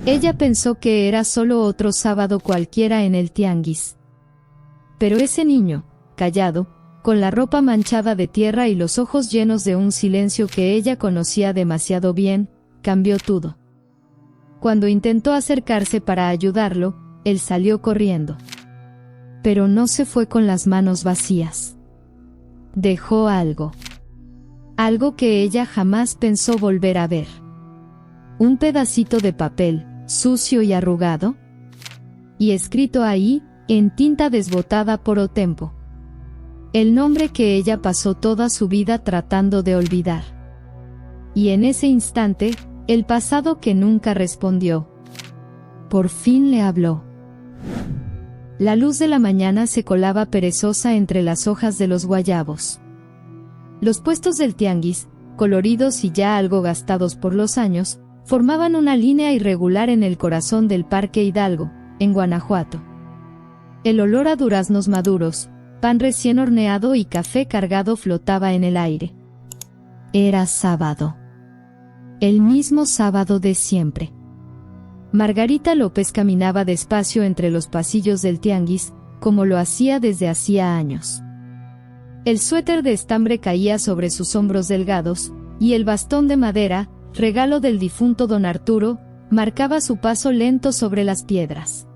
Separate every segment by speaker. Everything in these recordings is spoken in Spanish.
Speaker 1: Ella pensó que era solo otro sábado cualquiera en el tianguis. Pero ese niño, callado, con la ropa manchada de tierra y los ojos llenos de un silencio que ella conocía demasiado bien, cambió todo. Cuando intentó acercarse para ayudarlo, él salió corriendo. Pero no se fue con las manos vacías. Dejó algo. Algo que ella jamás pensó volver a ver. Un pedacito de papel, sucio y arrugado. Y escrito ahí, en tinta desbotada por Otempo. El nombre que ella pasó toda su vida tratando de olvidar. Y en ese instante, el pasado que nunca respondió. Por fin le habló. La luz de la mañana se colaba perezosa entre las hojas de los guayabos. Los puestos del tianguis, coloridos y ya algo gastados por los años, formaban una línea irregular en el corazón del Parque Hidalgo, en Guanajuato. El olor a duraznos maduros, pan recién horneado y café cargado flotaba en el aire. Era sábado. El mismo sábado de siempre. Margarita López caminaba despacio entre los pasillos del tianguis, como lo hacía desde hacía años. El suéter de estambre caía sobre sus hombros delgados, y el bastón de madera, regalo del difunto don Arturo, marcaba su paso lento sobre las piedras.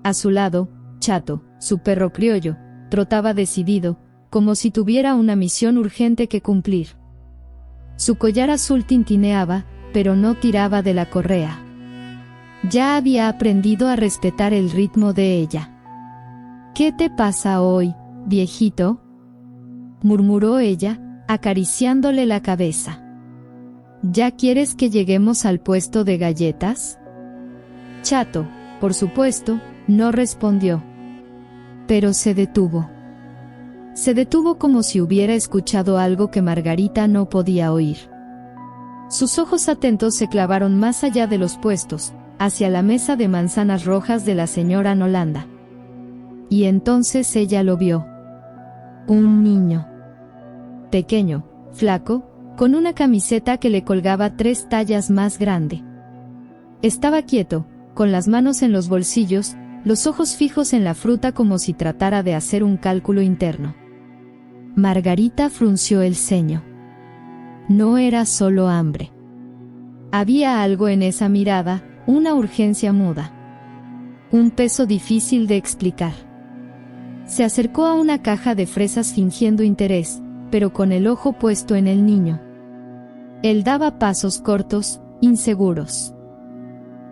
Speaker 1: A su lado, Chato, su perro criollo, trotaba decidido, como si tuviera una misión urgente que cumplir. Su collar azul tintineaba, pero no tiraba de la correa. Ya había aprendido a respetar el ritmo de ella. «¿Qué te pasa hoy, viejito?», murmuró ella, acariciándole la cabeza. «¿Ya quieres que lleguemos al puesto de galletas?». Chato, por supuesto, no respondió. Pero se detuvo. Se detuvo como si hubiera escuchado algo que Margarita no podía oír. Sus ojos atentos se clavaron más allá de los puestos, hacia la mesa de manzanas rojas de la señora Nolanda. Y entonces ella lo vio. Un niño. Pequeño, flaco, con una camiseta que le colgaba 3 tallas más grande. Estaba quieto, con las manos en los bolsillos, los ojos fijos en la fruta como si tratara de hacer un cálculo interno. Margarita frunció el ceño. No era solo hambre. Había algo en esa mirada, una urgencia muda. Un peso difícil de explicar. Se acercó a una caja de fresas fingiendo interés, pero con el ojo puesto en el niño. Él daba pasos cortos, inseguros.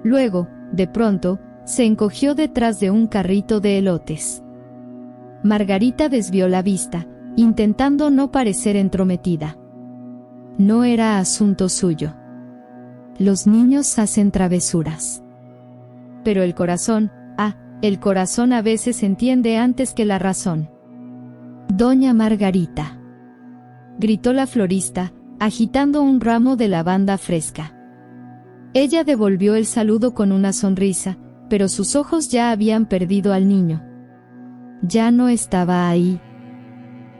Speaker 1: Luego, de pronto, se encogió detrás de un carrito de elotes. Margarita desvió la vista, intentando no parecer entrometida. No era asunto suyo. Los niños hacen travesuras. Pero el corazón a veces entiende antes que la razón. «Doña Margarita», gritó la florista, agitando un ramo de lavanda fresca. Ella devolvió el saludo con una sonrisa, pero sus ojos ya habían perdido al niño. Ya no estaba ahí.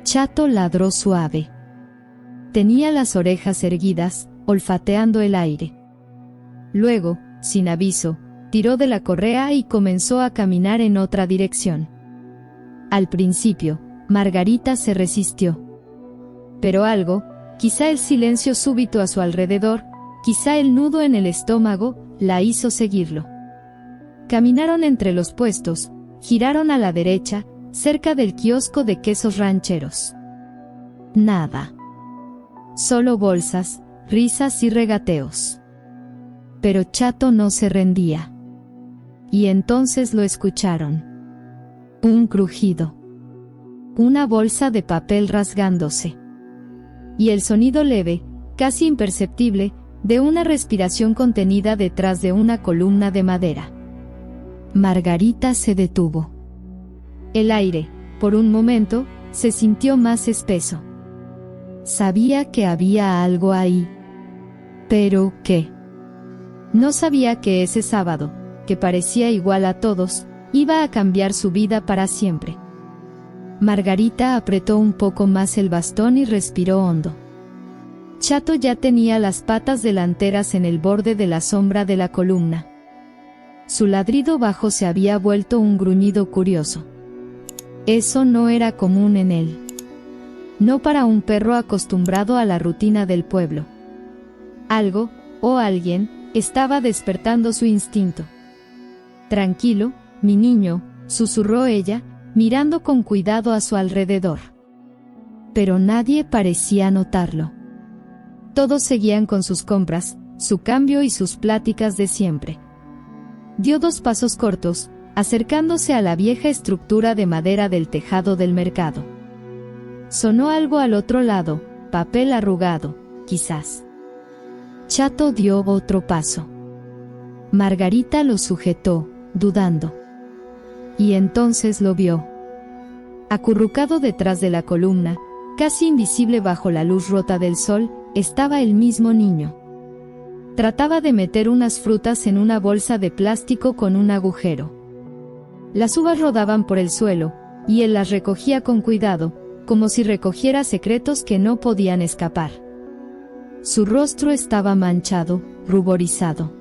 Speaker 1: Chato ladró suave. Tenía las orejas erguidas, olfateando el aire. Luego, sin aviso, tiró de la correa y comenzó a caminar en otra dirección. Al principio, Margarita se resistió. Pero algo, quizá el silencio súbito a su alrededor, quizá el nudo en el estómago, la hizo seguirlo. Caminaron entre los puestos, giraron a la derecha, cerca del kiosco de quesos rancheros. Nada. Solo bolsas, risas y regateos. Pero Chato no se rendía. Y entonces lo escucharon. Un crujido. Una bolsa de papel rasgándose. Y el sonido leve, casi imperceptible, de una respiración contenida detrás de una columna de madera. Margarita se detuvo. El aire, por un momento, se sintió más espeso. Sabía que había algo ahí. ¿Pero qué? No sabía que ese sábado, que parecía igual a todos, iba a cambiar su vida para siempre. Margarita apretó un poco más el bastón y respiró hondo. Chato ya tenía las patas delanteras en el borde de la sombra de la columna. Su ladrido bajo se había vuelto un gruñido curioso. Eso no era común en él. No para un perro acostumbrado a la rutina del pueblo. Algo, o alguien, estaba despertando su instinto. «Tranquilo, mi niño», susurró ella, mirando con cuidado a su alrededor. Pero nadie parecía notarlo. Todos seguían con sus compras, su cambio y sus pláticas de siempre. Dio 2 pasos cortos, acercándose a la vieja estructura de madera del tejado del mercado. Sonó algo al otro lado, papel arrugado, quizás. Chato dio otro paso. Margarita lo sujetó, dudando. Y entonces lo vio. Acurrucado detrás de la columna, casi invisible bajo la luz rota del sol, estaba el mismo niño. Trataba de meter unas frutas en una bolsa de plástico con un agujero. Las uvas rodaban por el suelo, y él las recogía con cuidado, como si recogiera secretos que no podían escapar. Su rostro estaba manchado, ruborizado.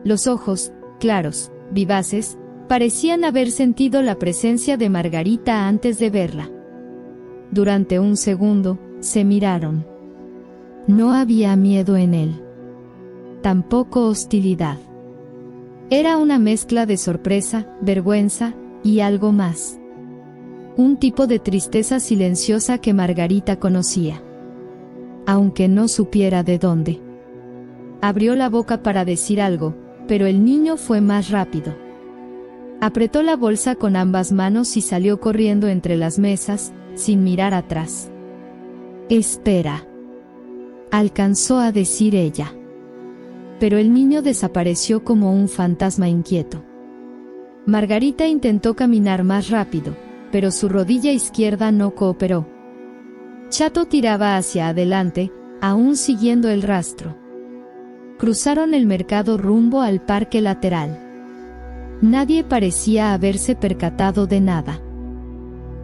Speaker 1: Los ojos, claros, vivaces, parecían haber sentido la presencia de Margarita antes de verla. Durante un segundo, se miraron. No había miedo en él. Tampoco hostilidad. Era una mezcla de sorpresa, vergüenza, y algo más. Un tipo de tristeza silenciosa que Margarita conocía. Aunque no supiera de dónde. Abrió la boca para decir algo, pero el niño fue más rápido. Apretó la bolsa con ambas manos y salió corriendo entre las mesas, sin mirar atrás. «Espera», alcanzó a decir ella. Pero el niño desapareció como un fantasma inquieto. Margarita intentó caminar más rápido, pero su rodilla izquierda no cooperó. Chato tiraba hacia adelante, aún siguiendo el rastro. Cruzaron el mercado rumbo al parque lateral. Nadie parecía haberse percatado de nada.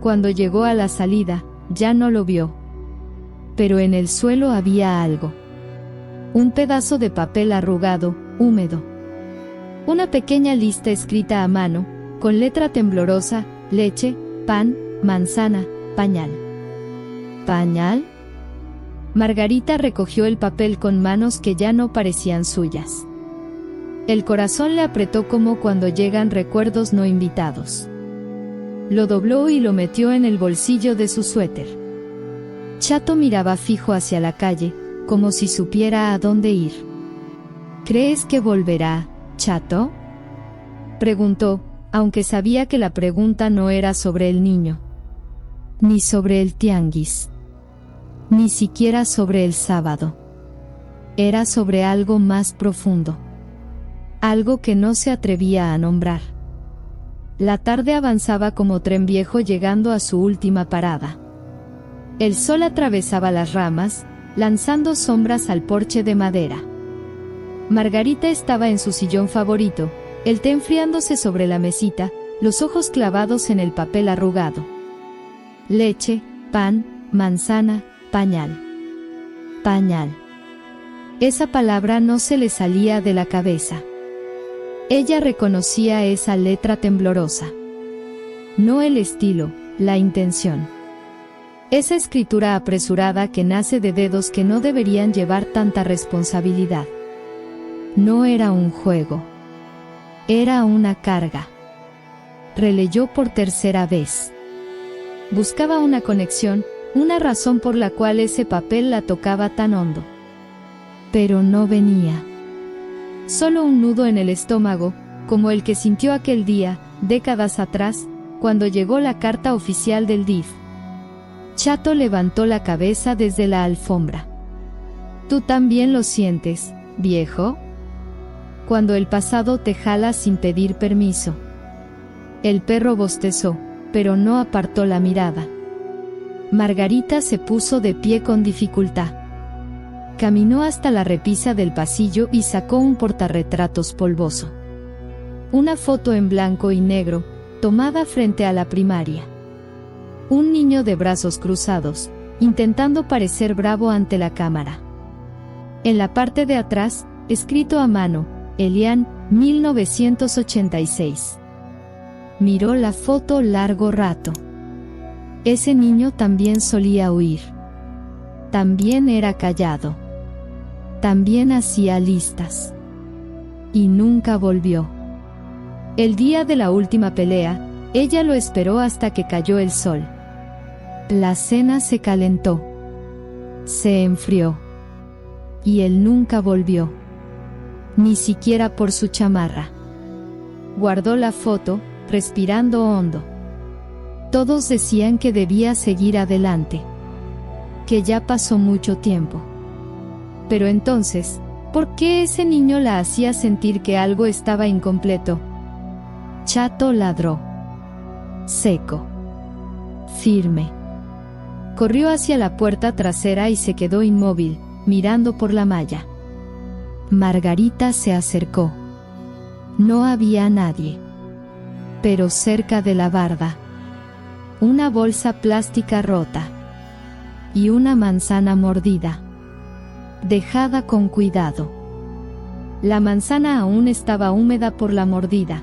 Speaker 1: Cuando llegó a la salida, ya no lo vio. Pero en el suelo había algo. Un pedazo de papel arrugado, húmedo. Una pequeña lista escrita a mano, con letra temblorosa: leche, pan, manzana, pañal. ¿Pañal? Margarita recogió el papel con manos que ya no parecían suyas. El corazón le apretó como cuando llegan recuerdos no invitados. Lo dobló y lo metió en el bolsillo de su suéter. Chato miraba fijo hacia la calle, como si supiera a dónde ir. ¿Crees que volverá, Chato?, preguntó, aunque sabía que la pregunta no era sobre el niño. Ni sobre el tianguis. Ni siquiera sobre el sábado. Era sobre algo más profundo. Algo que no se atrevía a nombrar. La tarde avanzaba como tren viejo llegando a su última parada. El sol atravesaba las ramas, lanzando sombras al porche de madera. Margarita estaba en su sillón favorito, el té enfriándose sobre la mesita, los ojos clavados en el papel arrugado. Leche, pan, manzana, pañal. Pañal. Esa palabra no se le salía de la cabeza. Ella reconocía esa letra temblorosa. No el estilo, la intención. Esa escritura apresurada que nace de dedos que no deberían llevar tanta responsabilidad. No era un juego. Era una carga. Releyó por tercera vez. Buscaba una conexión, una razón por la cual ese papel la tocaba tan hondo. Pero no venía. Solo un nudo en el estómago, como el que sintió aquel día, décadas atrás, cuando llegó la carta oficial del DIF. Chato levantó la cabeza desde la alfombra. ¿Tú también lo sientes, viejo? Cuando el pasado te jala sin pedir permiso. El perro bostezó, pero no apartó la mirada. Margarita se puso de pie con dificultad. Caminó hasta la repisa del pasillo y sacó un portarretratos polvoso. Una foto en blanco y negro, tomada frente a la primaria. Un niño de brazos cruzados, intentando parecer bravo ante la cámara. En la parte de atrás, escrito a mano, Elian, 1986. Miró la foto largo rato. Ese niño también solía huir. También era callado. También hacía listas. Y nunca volvió. El día de la última pelea, ella lo esperó hasta que cayó el sol. La cena se calentó. Se enfrió. Y él nunca volvió. Ni siquiera por su chamarra. Guardó la foto, respirando hondo. Todos decían que debía seguir adelante. Que ya pasó mucho tiempo. Pero entonces, ¿por qué ese niño la hacía sentir que algo estaba incompleto? Chato ladró. Seco. Firme. Corrió hacia la puerta trasera y se quedó inmóvil, mirando por la malla. Margarita se acercó. No había nadie. Pero cerca de la barda, una bolsa plástica rota. Y una manzana mordida. Dejada con cuidado. La manzana aún estaba húmeda por la mordida.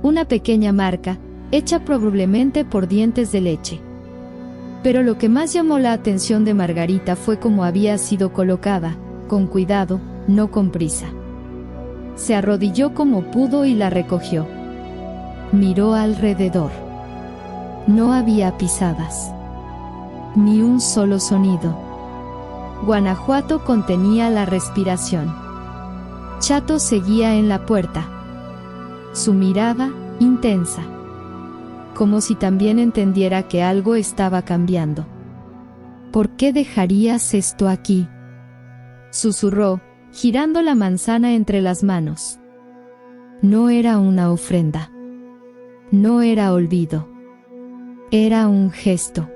Speaker 1: Una pequeña marca, hecha probablemente por dientes de leche. Pero lo que más llamó la atención de Margarita fue cómo había sido colocada, con cuidado, no con prisa. Se arrodilló como pudo y la recogió. Miró alrededor. No había pisadas. Ni un solo sonido. Guanajuato contenía la respiración. Chato seguía en la puerta. Su mirada, intensa. Como si también entendiera que algo estaba cambiando. ¿Por qué dejarías esto aquí?, susurró, girando la manzana entre las manos. No era una ofrenda. No era olvido. Era un gesto.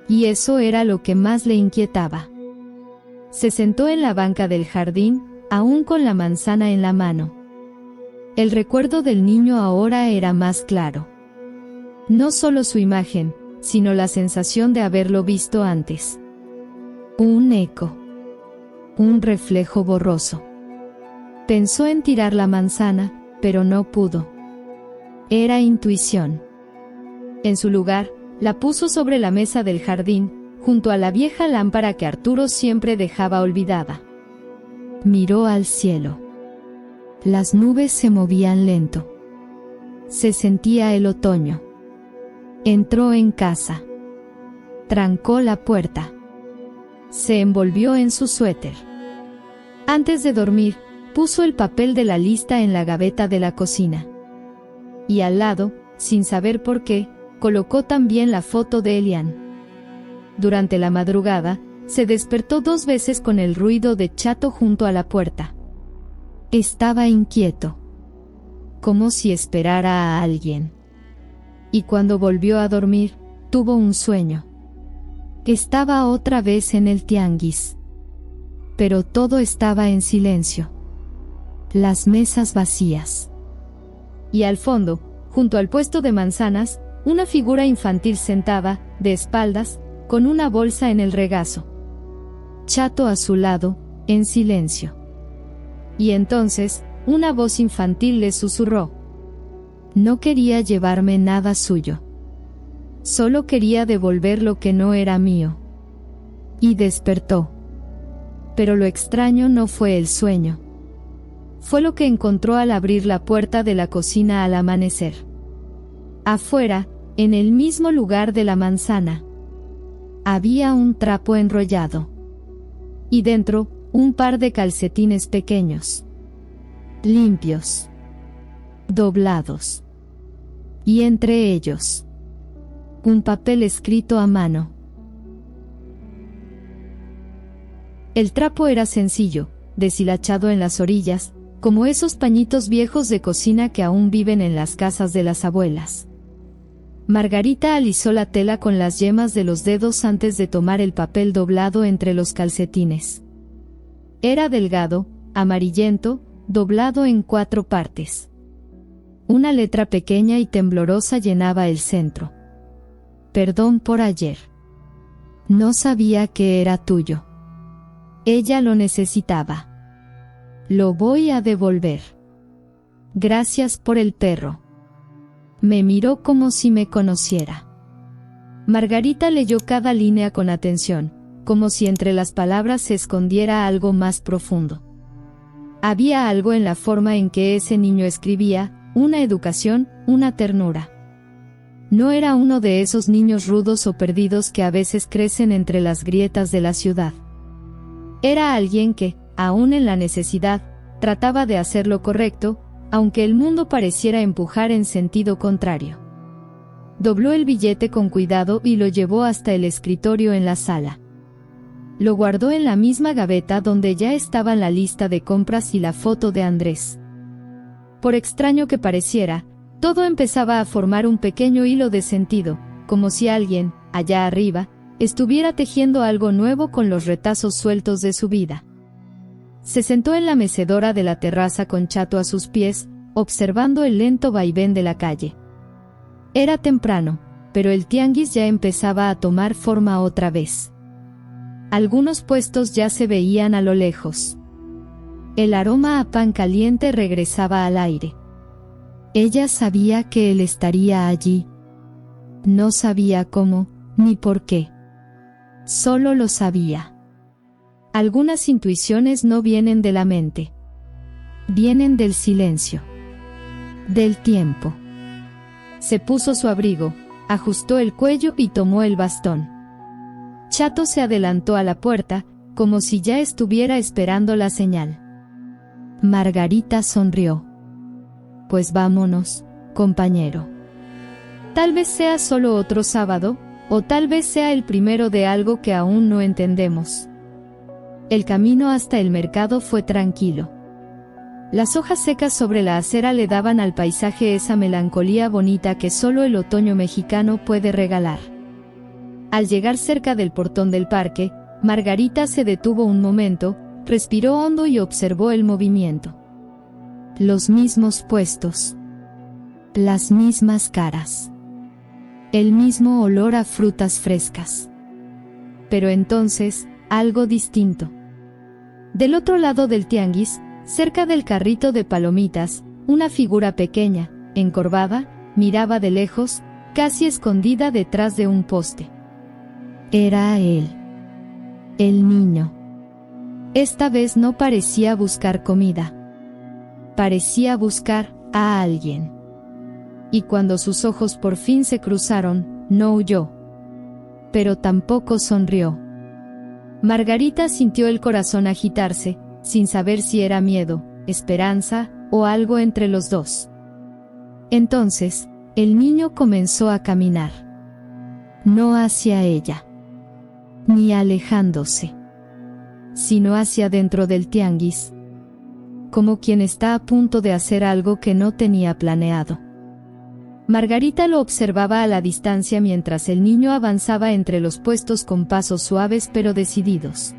Speaker 1: Y eso era lo que más le inquietaba. Se sentó en la banca del jardín, aún con la manzana en la mano. El recuerdo del niño ahora era más claro. No solo su imagen, sino la sensación de haberlo visto antes. Un eco. Un reflejo borroso. Pensó en tirar la manzana, pero no pudo. Era intuición. En su lugar, la puso sobre la mesa del jardín, junto a la vieja lámpara que Arturo siempre dejaba olvidada. Miró al cielo. Las nubes se movían lento. Se sentía el otoño. Entró en casa. Trancó la puerta. Se envolvió en su suéter. Antes de dormir, puso el papel de la lista en la gaveta de la cocina. Y al lado, sin saber por qué, colocó también la foto de Elian. Durante la madrugada, se despertó 2 veces con el ruido de Chato junto a la puerta. Estaba inquieto. Como si esperara a alguien. Y cuando volvió a dormir, tuvo un sueño. Estaba otra vez en el tianguis. Pero todo estaba en silencio. Las mesas vacías. Y al fondo, junto al puesto de manzanas, una figura infantil sentada, de espaldas, con una bolsa en el regazo. Chato a su lado, en silencio. Y entonces, una voz infantil le susurró. No quería llevarme nada suyo. Solo quería devolver lo que no era mío. Y despertó. Pero lo extraño no fue el sueño. Fue lo que encontró al abrir la puerta de la cocina al amanecer. Afuera, en el mismo lugar de la manzana, había un trapo enrollado. Y dentro, un par de calcetines pequeños. Limpios. Doblados. Y entre ellos, un papel escrito a mano. El trapo era sencillo, deshilachado en las orillas, como esos pañitos viejos de cocina que aún viven en las casas de las abuelas. Margarita alisó la tela con las yemas de los dedos antes de tomar el papel doblado entre los calcetines. Era delgado, amarillento, doblado en 4 partes. Una letra pequeña y temblorosa llenaba el centro. Perdón por ayer. No sabía que era tuyo. Ella lo necesitaba. Lo voy a devolver. Gracias por el perro. Me miró como si me conociera. Margarita leyó cada línea con atención, como si entre las palabras se escondiera algo más profundo. Había algo en la forma en que ese niño escribía, una educación, una ternura. No era uno de esos niños rudos o perdidos que a veces crecen entre las grietas de la ciudad. Era alguien que, aún en la necesidad, trataba de hacer lo correcto, aunque el mundo pareciera empujar en sentido contrario. Dobló el billete con cuidado y lo llevó hasta el escritorio en la sala. Lo guardó en la misma gaveta donde ya estaban la lista de compras y la foto de Andrés. Por extraño que pareciera, todo empezaba a formar un pequeño hilo de sentido, como si alguien, allá arriba, estuviera tejiendo algo nuevo con los retazos sueltos de su vida. Se sentó en la mecedora de la terraza con Chato a sus pies, observando el lento vaivén de la calle. Era temprano, pero el tianguis ya empezaba a tomar forma otra vez. Algunos puestos ya se veían a lo lejos. El aroma a pan caliente regresaba al aire. Ella sabía que él estaría allí. No sabía cómo, ni por qué. Solo lo sabía. Algunas intuiciones no vienen de la mente. Vienen del silencio. Del tiempo. Se puso su abrigo, ajustó el cuello y tomó el bastón. Chato se adelantó a la puerta, como si ya estuviera esperando la señal. Margarita sonrió. Pues vámonos, compañero. Tal vez sea solo otro sábado, o tal vez sea el primero de algo que aún no entendemos. El camino hasta el mercado fue tranquilo. Las hojas secas sobre la acera le daban al paisaje esa melancolía bonita que solo el otoño mexicano puede regalar. Al llegar cerca del portón del parque, Margarita se detuvo un momento, respiró hondo y observó el movimiento. Los mismos puestos. Las mismas caras. El mismo olor a frutas frescas. Pero entonces, algo distinto. Del otro lado del tianguis, cerca del carrito de palomitas, una figura pequeña, encorvada, miraba de lejos, casi escondida detrás de un poste. Era él. El niño. Esta vez no parecía buscar comida. Parecía buscar a alguien. Y cuando sus ojos por fin se cruzaron, no huyó. Pero tampoco sonrió. Margarita sintió el corazón agitarse, sin saber si era miedo, esperanza, o algo entre los dos. Entonces, el niño comenzó a caminar. No hacia ella. Ni alejándose. Sino hacia dentro del tianguis. Como quien está a punto de hacer algo que no tenía planeado. Margarita lo observaba a la distancia mientras el niño avanzaba entre los puestos con pasos suaves pero decididos.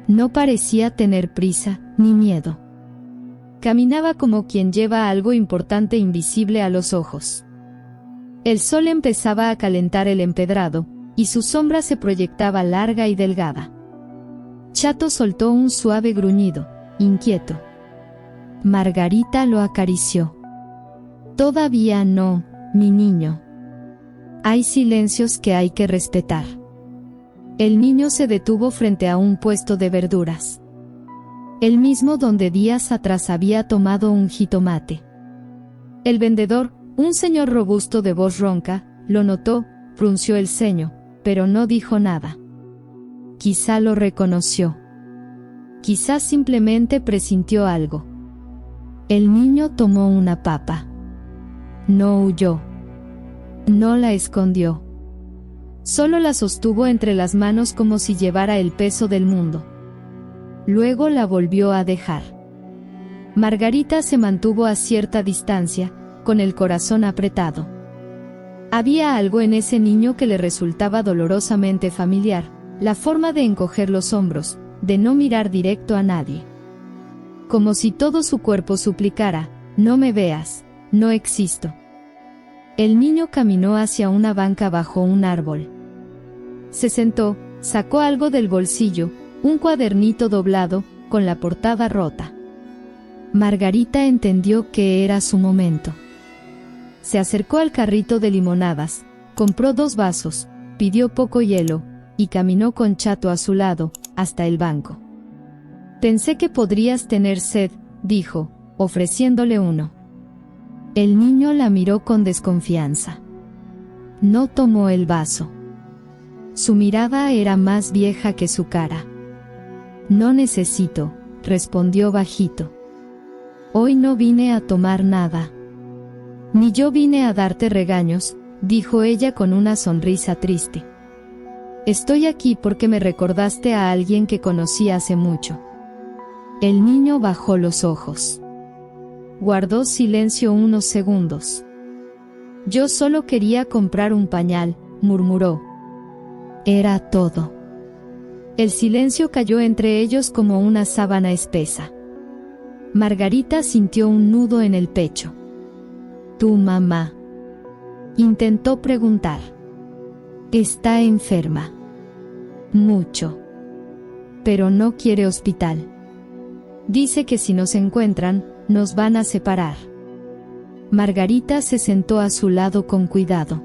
Speaker 1: No parecía tener prisa, ni miedo. Caminaba como quien lleva algo importante invisible a los ojos. El sol empezaba a calentar el empedrado, y su sombra se proyectaba larga y delgada. Chato soltó un suave gruñido, inquieto. Margarita lo acarició. Todavía no, mi niño. Hay silencios que hay que respetar. El niño se detuvo frente a un puesto de verduras. El mismo donde días atrás había tomado un jitomate. El vendedor, un señor robusto de voz ronca, lo notó, frunció el ceño, pero no dijo nada. Quizá lo reconoció. Quizá simplemente presintió algo. El niño tomó una papa. No huyó. No la escondió. Solo la sostuvo entre las manos como si llevara el peso del mundo. Luego la volvió a dejar. Margarita se mantuvo a cierta distancia, con el corazón apretado. Había algo en ese niño que le resultaba dolorosamente familiar, la forma de encoger los hombros, de no mirar directo a nadie. Como si todo su cuerpo suplicara, no me veas, no existo. El niño caminó hacia una banca bajo un árbol. Se sentó, sacó algo del bolsillo, un cuadernito doblado, con la portada rota. Margarita entendió que era su momento. Se acercó al carrito de limonadas, compró 2 vasos, pidió poco hielo, y caminó con Chato a su lado, hasta el banco. «Pensé que podrías tener sed», dijo, ofreciéndole uno. El niño la miró con desconfianza. No tomó el vaso. Su mirada era más vieja que su cara. «No necesito», respondió bajito. «Hoy no vine a tomar nada». «Ni yo vine a darte regaños», dijo ella con una sonrisa triste. «Estoy aquí porque me recordaste a alguien que conocí hace mucho». El niño bajó los ojos. Guardó silencio unos segundos. «Yo solo quería comprar un pañal», murmuró. Era todo. El silencio cayó entre ellos como una sábana espesa. Margarita sintió un nudo en el pecho. «¿Tu mamá?», intentó preguntar. «Está enferma». «Mucho. Pero no quiere hospital. Dice que si nos encuentran, nos van a separar». Margarita se sentó a su lado con cuidado.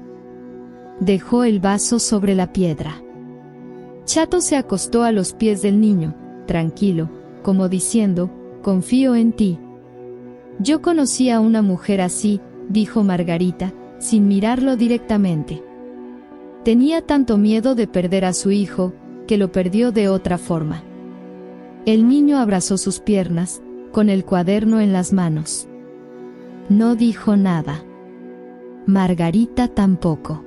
Speaker 1: Dejó el vaso sobre la piedra. Chato se acostó a los pies del niño, tranquilo, como diciendo, «Confío en ti». «Yo conocí a una mujer así», dijo Margarita, sin mirarlo directamente. Tenía tanto miedo de perder a su hijo, que lo perdió de otra forma. El niño abrazó sus piernas, con el cuaderno en las manos. No dijo nada. Margarita tampoco.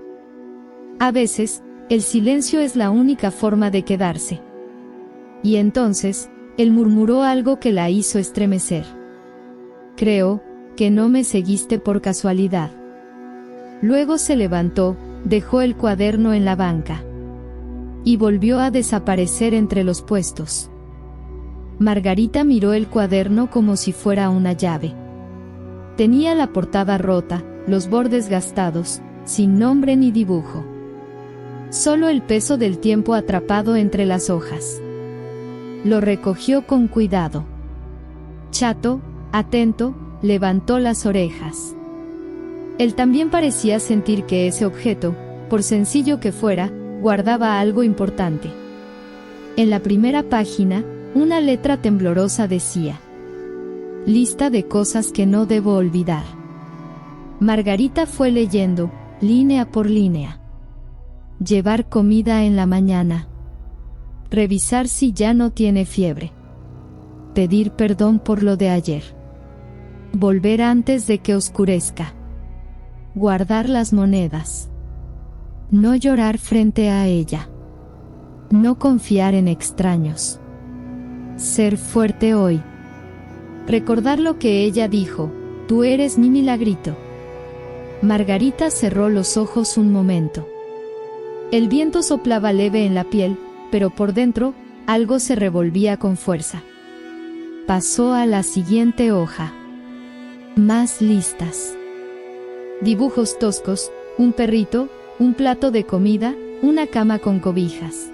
Speaker 1: A veces, el silencio es la única forma de quedarse. Y entonces, él murmuró algo que la hizo estremecer. «Creo que no me seguiste por casualidad». Luego se levantó, dejó el cuaderno en la banca. Y volvió a desaparecer entre los puestos. Margarita miró el cuaderno como si fuera una llave. Tenía la portada rota, los bordes gastados, sin nombre ni dibujo. Solo el peso del tiempo atrapado entre las hojas. Lo recogió con cuidado. Chato, atento, levantó las orejas. Él también parecía sentir que ese objeto, por sencillo que fuera, guardaba algo importante. En la primera página, una letra temblorosa decía: «Lista de cosas que no debo olvidar». Margarita fue leyendo, línea por línea. Llevar comida en la mañana. Revisar si ya no tiene fiebre. Pedir perdón por lo de ayer. Volver antes de que oscurezca. Guardar las monedas. No llorar frente a ella. No confiar en extraños. Ser fuerte hoy. Recordar lo que ella dijo: «Tú eres mi milagrito». Margarita cerró los ojos un momento. El viento soplaba leve en la piel, pero por dentro, algo se revolvía con fuerza. Pasó a la siguiente hoja. Más listas. Dibujos toscos, un perrito, un plato de comida, una cama con cobijas.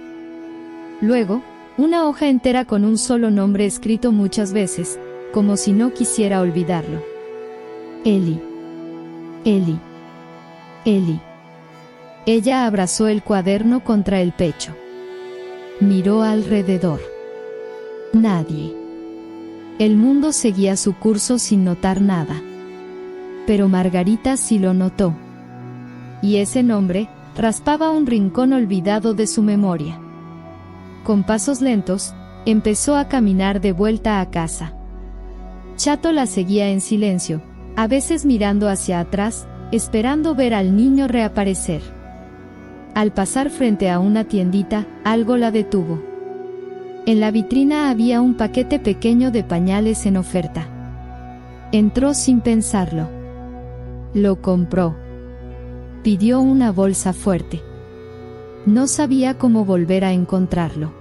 Speaker 1: Luego, una hoja entera con un solo nombre escrito muchas veces, como si no quisiera olvidarlo. Eli. Eli. Eli. Ella abrazó el cuaderno contra el pecho. Miró alrededor. Nadie. El mundo seguía su curso sin notar nada. Pero Margarita sí lo notó. Y ese nombre raspaba un rincón olvidado de su memoria. Con pasos lentos, empezó a caminar de vuelta a casa. Chato la seguía en silencio, a veces mirando hacia atrás, esperando ver al niño reaparecer. Al pasar frente a una tiendita, algo la detuvo. En la vitrina había un paquete pequeño de pañales en oferta. Entró sin pensarlo. Lo compró. Pidió una bolsa fuerte. No sabía cómo volver a encontrarlo.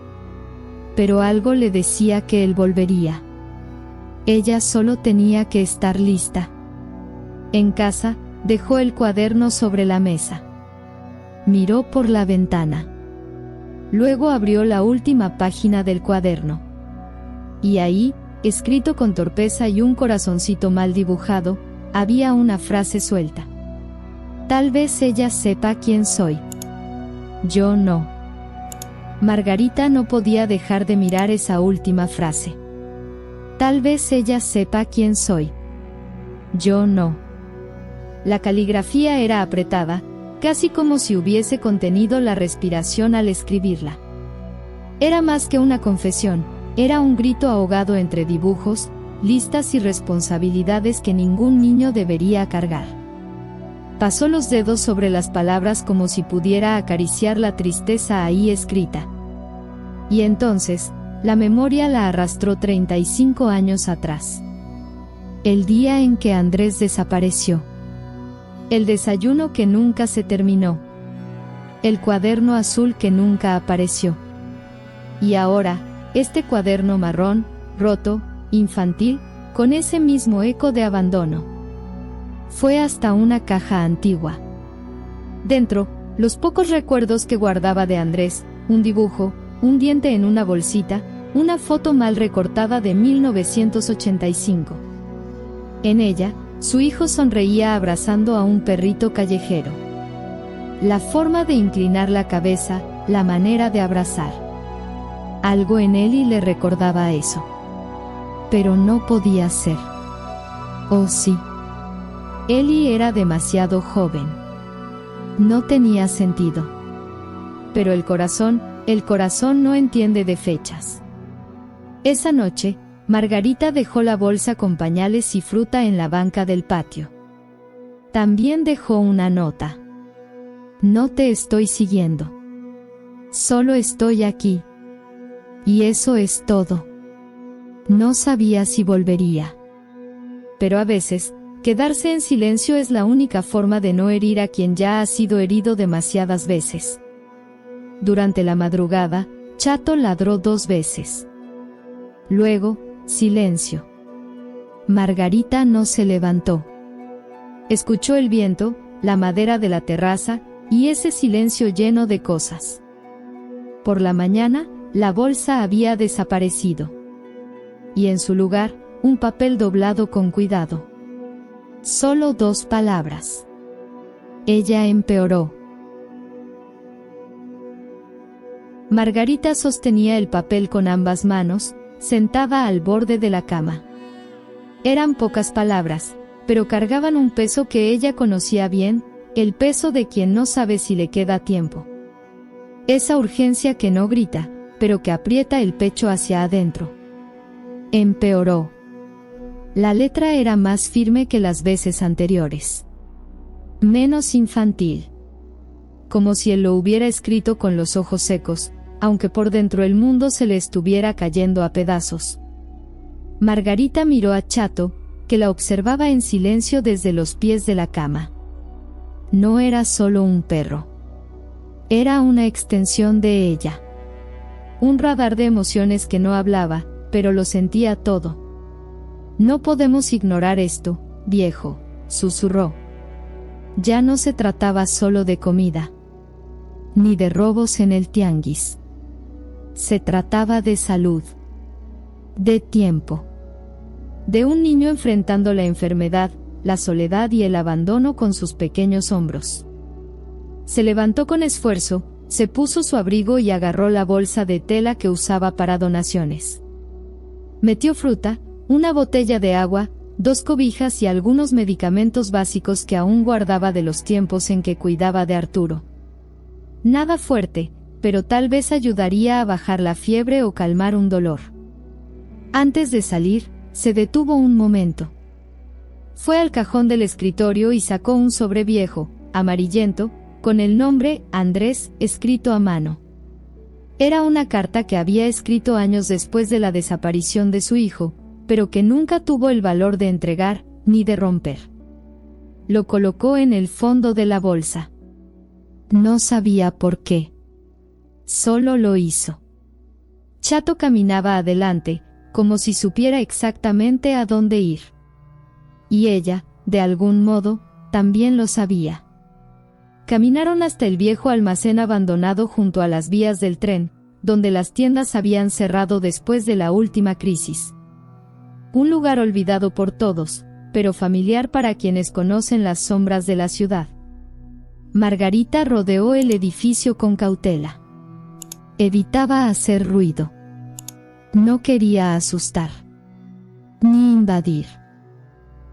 Speaker 1: Pero algo le decía que él volvería. Ella solo tenía que estar lista. En casa, dejó el cuaderno sobre la mesa. Miró por la ventana. Luego abrió la última página del cuaderno. Y ahí, escrito con torpeza y un corazoncito mal dibujado, había una frase suelta. Tal vez ella sepa quién soy. Yo no. Margarita no podía dejar de mirar esa última frase. Tal vez ella sepa quién soy. Yo no. La caligrafía era apretada, casi como si hubiese contenido la respiración al escribirla. Era más que una confesión, era un grito ahogado entre dibujos, listas y responsabilidades que ningún niño debería cargar. Pasó los dedos sobre las palabras como si pudiera acariciar la tristeza ahí escrita. Y entonces, la memoria la arrastró 35 años atrás. El día en que Andrés desapareció. El desayuno que nunca se terminó. El cuaderno azul que nunca apareció. Y ahora, este cuaderno marrón, roto, infantil, con ese mismo eco de abandono. Fue hasta una caja antigua. Dentro, los pocos recuerdos que guardaba de Andrés, un dibujo, un diente en una bolsita, una foto mal recortada de 1985. En ella, su hijo sonreía abrazando a un perrito callejero. La forma de inclinar la cabeza, la manera de abrazar. Algo en Eli le recordaba eso. Pero no podía ser. Oh sí. Eli era demasiado joven. No tenía sentido. Pero el corazón no entiende de fechas. Esa noche, Margarita dejó la bolsa con pañales y fruta en la banca del patio. También dejó una nota. No te estoy siguiendo. Solo estoy aquí. Y eso es todo. No sabía si volvería. Pero a veces, quedarse en silencio es la única forma de no herir a quien ya ha sido herido demasiadas veces. Durante la madrugada, Chato ladró 2 veces. Luego, silencio. Margarita no se levantó. Escuchó el viento, la madera de la terraza, y ese silencio lleno de cosas. Por la mañana, la bolsa había desaparecido. Y en su lugar, un papel doblado con cuidado. Solo 2 palabras. Ella empeoró. Margarita sostenía el papel con ambas manos, sentada al borde de la cama. Eran pocas palabras, pero cargaban un peso que ella conocía bien, el peso de quien no sabe si le queda tiempo. Esa urgencia que no grita, pero que aprieta el pecho hacia adentro. Empeoró. La letra era más firme que las veces anteriores. Menos infantil. Como si él lo hubiera escrito con los ojos secos, aunque por dentro el mundo se le estuviera cayendo a pedazos. Margarita miró a Chato, que la observaba en silencio desde los pies de la cama. No era solo un perro. Era una extensión de ella. Un radar de emociones que no hablaba, pero lo sentía todo. No podemos ignorar esto, viejo, susurró. Ya no se trataba solo de comida. Ni de robos en el tianguis. Se trataba de salud. De tiempo. De un niño enfrentando la enfermedad, la soledad y el abandono con sus pequeños hombros. Se levantó con esfuerzo, se puso su abrigo y agarró la bolsa de tela que usaba para donaciones. Metió fruta, una botella de agua, 2 cobijas y algunos medicamentos básicos que aún guardaba de los tiempos en que cuidaba de Arturo. Nada fuerte, pero tal vez ayudaría a bajar la fiebre o calmar un dolor. Antes de salir, se detuvo un momento. Fue al cajón del escritorio y sacó un sobre viejo, amarillento, con el nombre Andrés escrito a mano. Era una carta que había escrito años después de la desaparición de su hijo, pero que nunca tuvo el valor de entregar, ni de romper. Lo colocó en el fondo de la bolsa. No sabía por qué. Solo lo hizo. Chato caminaba adelante, como si supiera exactamente a dónde ir. Y ella, de algún modo, también lo sabía. Caminaron hasta el viejo almacén abandonado junto a las vías del tren, donde las tiendas habían cerrado después de la última crisis. Un lugar olvidado por todos, pero familiar para quienes conocen las sombras de la ciudad. Margarita rodeó el edificio con cautela. Evitaba hacer ruido. No quería asustar, ni invadir.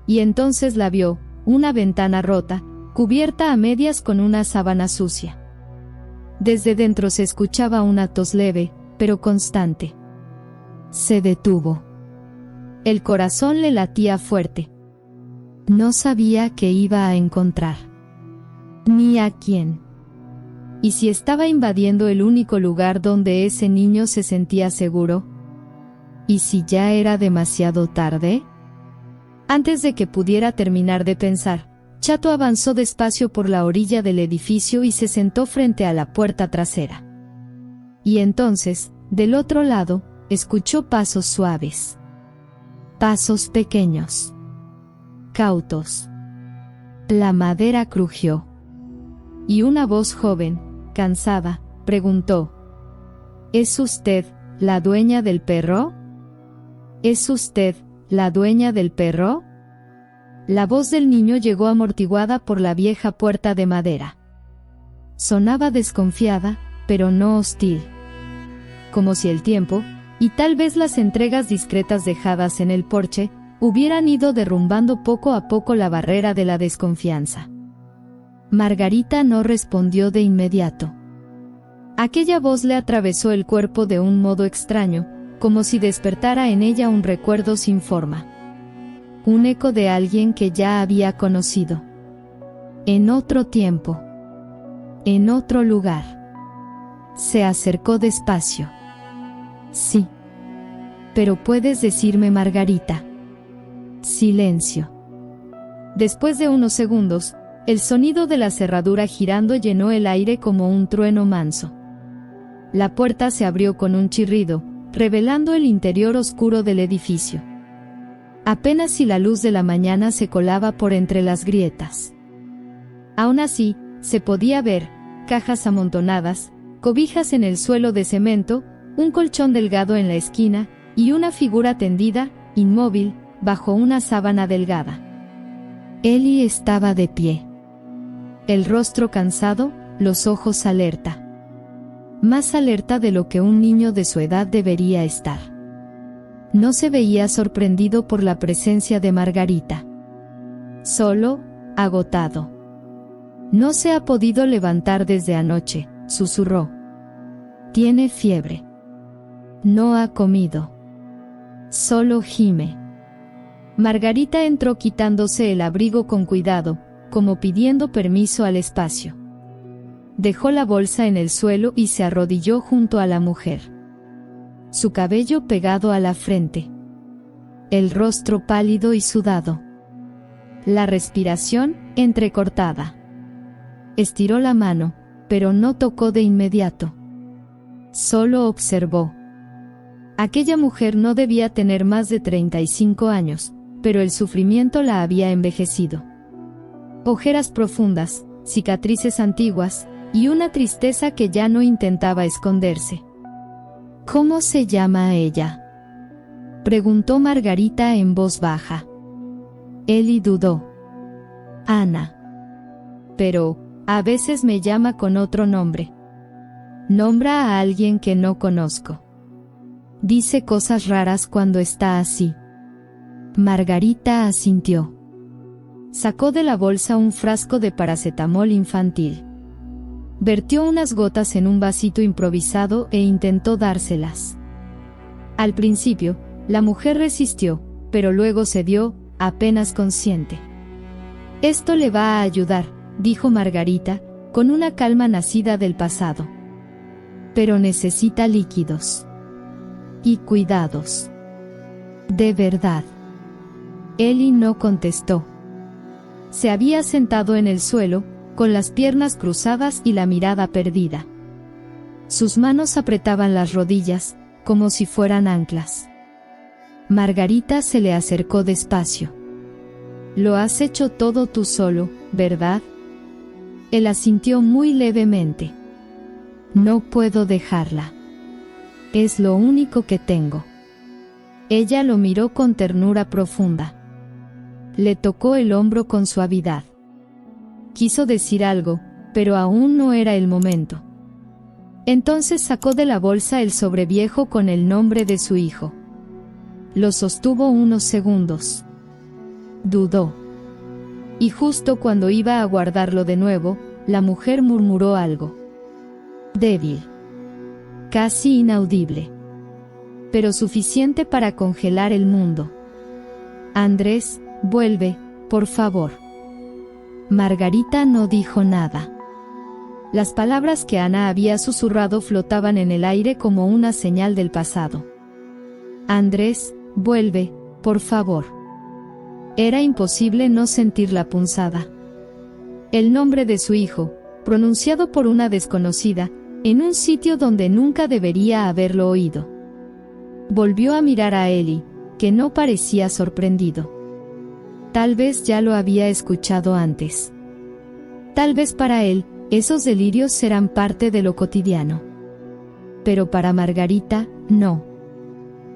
Speaker 1: Y entonces la vio, una ventana rota, cubierta a medias con una sábana sucia. Desde dentro se escuchaba una tos leve, pero constante. Se detuvo. El corazón le latía fuerte. No sabía qué iba a encontrar. Ni a quién. ¿Y si estaba invadiendo el único lugar donde ese niño se sentía seguro? ¿Y si ya era demasiado tarde? Antes de que pudiera terminar de pensar, Chato avanzó despacio por la orilla del edificio y se sentó frente a la puerta trasera. Y entonces, del otro lado, escuchó pasos suaves. Pasos pequeños. Cautos. La madera crujió. Y una voz joven, cansada, preguntó: ¿Es usted la dueña del perro? ¿Es usted la dueña del perro? La voz del niño llegó amortiguada por la vieja puerta de madera. Sonaba desconfiada, pero no hostil. Como si el tiempo, y tal vez las entregas discretas dejadas en el porche, hubieran ido derrumbando poco a poco la barrera de la desconfianza. Margarita no respondió de inmediato. Aquella voz le atravesó el cuerpo de un modo extraño, como si despertara en ella un recuerdo sin forma. Un eco de alguien que ya había conocido. En otro tiempo. En otro lugar. Se acercó despacio. Sí. Pero puedes decirme Margarita. Silencio. Después de unos segundos, el sonido de la cerradura girando llenó el aire como un trueno manso. La puerta se abrió con un chirrido, revelando el interior oscuro del edificio. Apenas si la luz de la mañana se colaba por entre las grietas. Aún así, se podía ver cajas amontonadas, cobijas en el suelo de cemento, un colchón delgado en la esquina, y una figura tendida, inmóvil, bajo una sábana delgada. Eli estaba de pie. El rostro cansado, los ojos alerta. Más alerta de lo que un niño de su edad debería estar. No se veía sorprendido por la presencia de Margarita. Solo, agotado. No se ha podido levantar desde anoche, susurró. Tiene fiebre. No ha comido. Solo gime. Margarita entró quitándose el abrigo con cuidado, como pidiendo permiso al espacio. Dejó la bolsa en el suelo y se arrodilló junto a la mujer. Su cabello pegado a la frente. El rostro pálido y sudado. La respiración entrecortada. Estiró la mano, pero no tocó de inmediato. Solo observó. Aquella mujer no debía tener más de 35 años, pero el sufrimiento la había envejecido. Ojeras profundas, cicatrices antiguas, y una tristeza que ya no intentaba esconderse. ¿Cómo se llama ella?, preguntó Margarita en voz baja. Eli dudó. Ana. Pero, a veces me llama con otro nombre. Nombra a alguien que no conozco. Dice cosas raras cuando está así. Margarita asintió. Sacó de la bolsa un frasco de paracetamol infantil. Vertió unas gotas en un vasito improvisado e intentó dárselas. Al principio, la mujer resistió, pero luego cedió, apenas consciente. Esto le va a ayudar, dijo Margarita, con una calma nacida del pasado. Pero necesita líquidos. Y cuidados. De verdad. Eli no contestó. Se había sentado en el suelo, con las piernas cruzadas y la mirada perdida. Sus manos apretaban las rodillas, como si fueran anclas. Margarita se le acercó despacio. Lo has hecho todo tú solo, ¿verdad? Él asintió muy levemente. No puedo dejarla. Es lo único que tengo. Ella lo miró con ternura profunda. Le tocó el hombro con suavidad. Quiso decir algo, pero aún no era el momento. Entonces sacó de la bolsa el sobreviejo con el nombre de su hijo. Lo sostuvo unos segundos. Dudó. Y justo cuando iba a guardarlo de nuevo, la mujer murmuró algo. Débil. Casi inaudible. Pero suficiente para congelar el mundo. Andrés, vuelve, por favor. Margarita no dijo nada. Las palabras que Ana había susurrado flotaban en el aire como una señal del pasado. Andrés, vuelve, por favor. Era imposible no sentir la punzada. El nombre de su hijo, pronunciado por una desconocida, en un sitio donde nunca debería haberlo oído. Volvió a mirar a Eli, que no parecía sorprendido. Tal vez ya lo había escuchado antes. Tal vez para él, esos delirios serán parte de lo cotidiano. Pero para Margarita, no.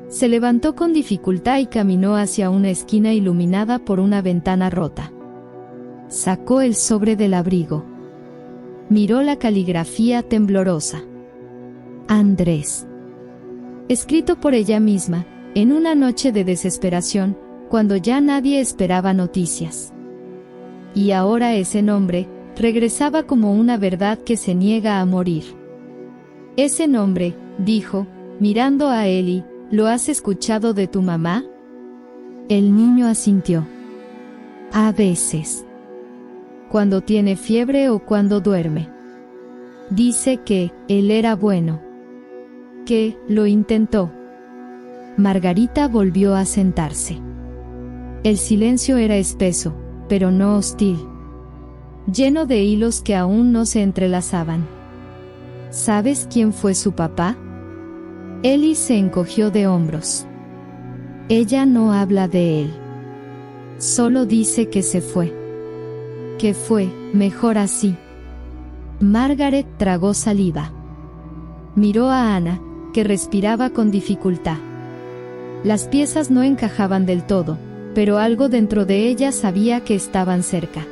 Speaker 1: Se levantó con dificultad y caminó hacia una esquina iluminada por una ventana rota. Sacó el sobre del abrigo. Miró la caligrafía temblorosa. Andrés. Escrito por ella misma, en una noche de desesperación, cuando ya nadie esperaba noticias. Y ahora ese nombre regresaba como una verdad que se niega a morir. Ese nombre, dijo, mirando a Eli, ¿lo has escuchado de tu mamá? El niño asintió. A veces. Cuando tiene fiebre o cuando duerme. Dice que él era bueno. Que lo intentó. Margarita volvió a sentarse. El silencio era espeso, pero no hostil. Lleno de hilos que aún no se entrelazaban. ¿Sabes quién fue su papá? Eli se encogió de hombros. Ella no habla de él. Solo dice que se fue. Que fue mejor así. Margaret tragó saliva. Miró a Ana, que respiraba con dificultad. Las piezas no encajaban del todo, pero algo dentro de ella sabía que estaban cerca.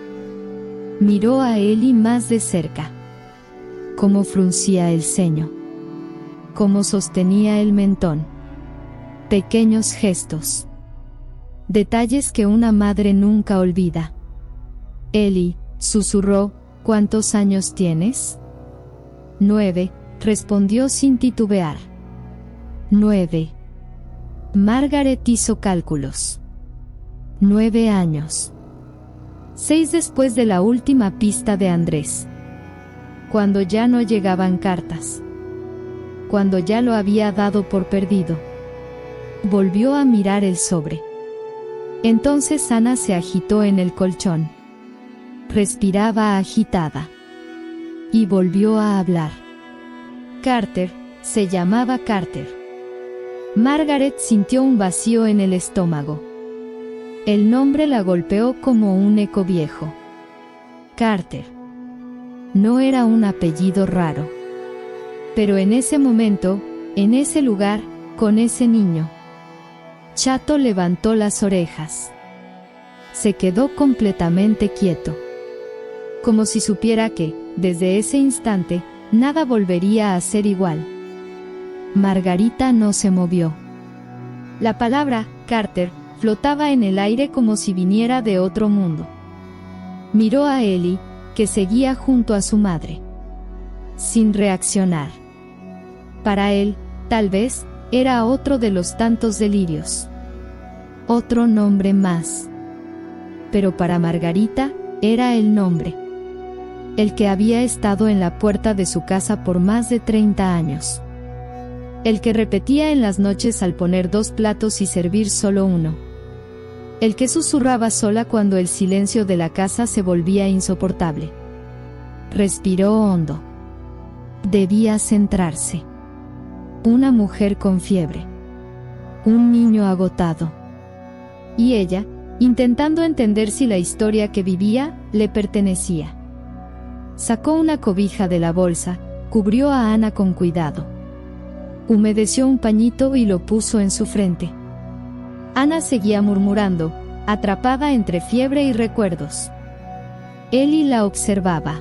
Speaker 1: Miró a Eli más de cerca. Cómo fruncía el ceño. Cómo sostenía el mentón. Pequeños gestos. Detalles que una madre nunca olvida. Eli, susurró, ¿cuántos años tienes? 9, respondió sin titubear. 9. Margaret hizo cálculos. 9 años. 6 después de la última pista de Andrés. Cuando ya no llegaban cartas. Cuando ya lo había dado por perdido. Volvió a mirar el sobre. Entonces Ana se agitó en el colchón. Respiraba agitada. Y volvió a hablar. Carter, se llamaba Carter. Margaret sintió un vacío en el estómago. El nombre la golpeó como un eco viejo. Carter. No era un apellido raro. Pero en ese momento, en ese lugar, con ese niño. Chato levantó las orejas. Se quedó completamente quieto. Como si supiera que, desde ese instante, nada volvería a ser igual. Margarita no se movió. La palabra, Carter, flotaba en el aire como si viniera de otro mundo. Miró a Eli, que seguía junto a su madre. Sin reaccionar. Para él, tal vez, era otro de los tantos delirios. Otro nombre más. Pero para Margarita, era el nombre. El que había estado en la puerta de su casa por más de 30 años. El que repetía en las noches al poner 2 platos y servir solo uno. El que susurraba sola cuando el silencio de la casa se volvía insoportable. Respiró hondo. Debía centrarse. Una mujer con fiebre. Un niño agotado. Y ella, intentando entender si la historia que vivía, le pertenecía. Sacó una cobija de la bolsa, cubrió a Ana con cuidado. Humedeció un pañito y lo puso en su frente. Ana seguía murmurando, atrapada entre fiebre y recuerdos. Eli la observaba.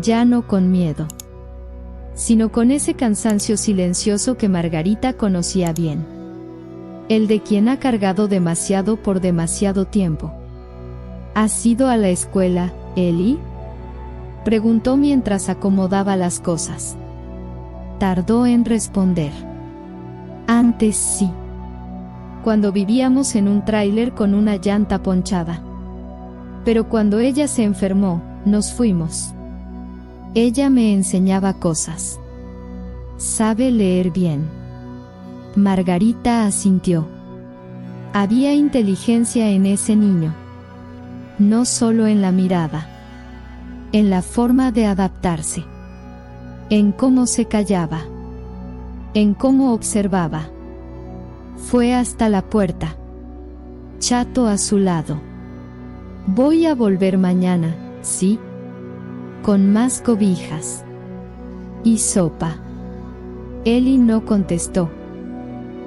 Speaker 1: Ya no con miedo, sino con ese cansancio silencioso que Margarita conocía bien. El de quien ha cargado demasiado por demasiado tiempo. ¿Has ido a la escuela, Eli?, preguntó mientras acomodaba las cosas. Tardó en responder. Antes sí. Cuando vivíamos en un tráiler con una llanta ponchada. Pero cuando ella se enfermó, nos fuimos. Ella me enseñaba cosas. Sabe leer bien. Margarita asintió. Había inteligencia en ese niño. No solo en la mirada. En la forma de adaptarse. En cómo se callaba. En cómo observaba. Fue hasta la puerta. Chato a su lado. Voy a volver mañana, ¿sí? Con más cobijas. Y sopa. Eli no contestó.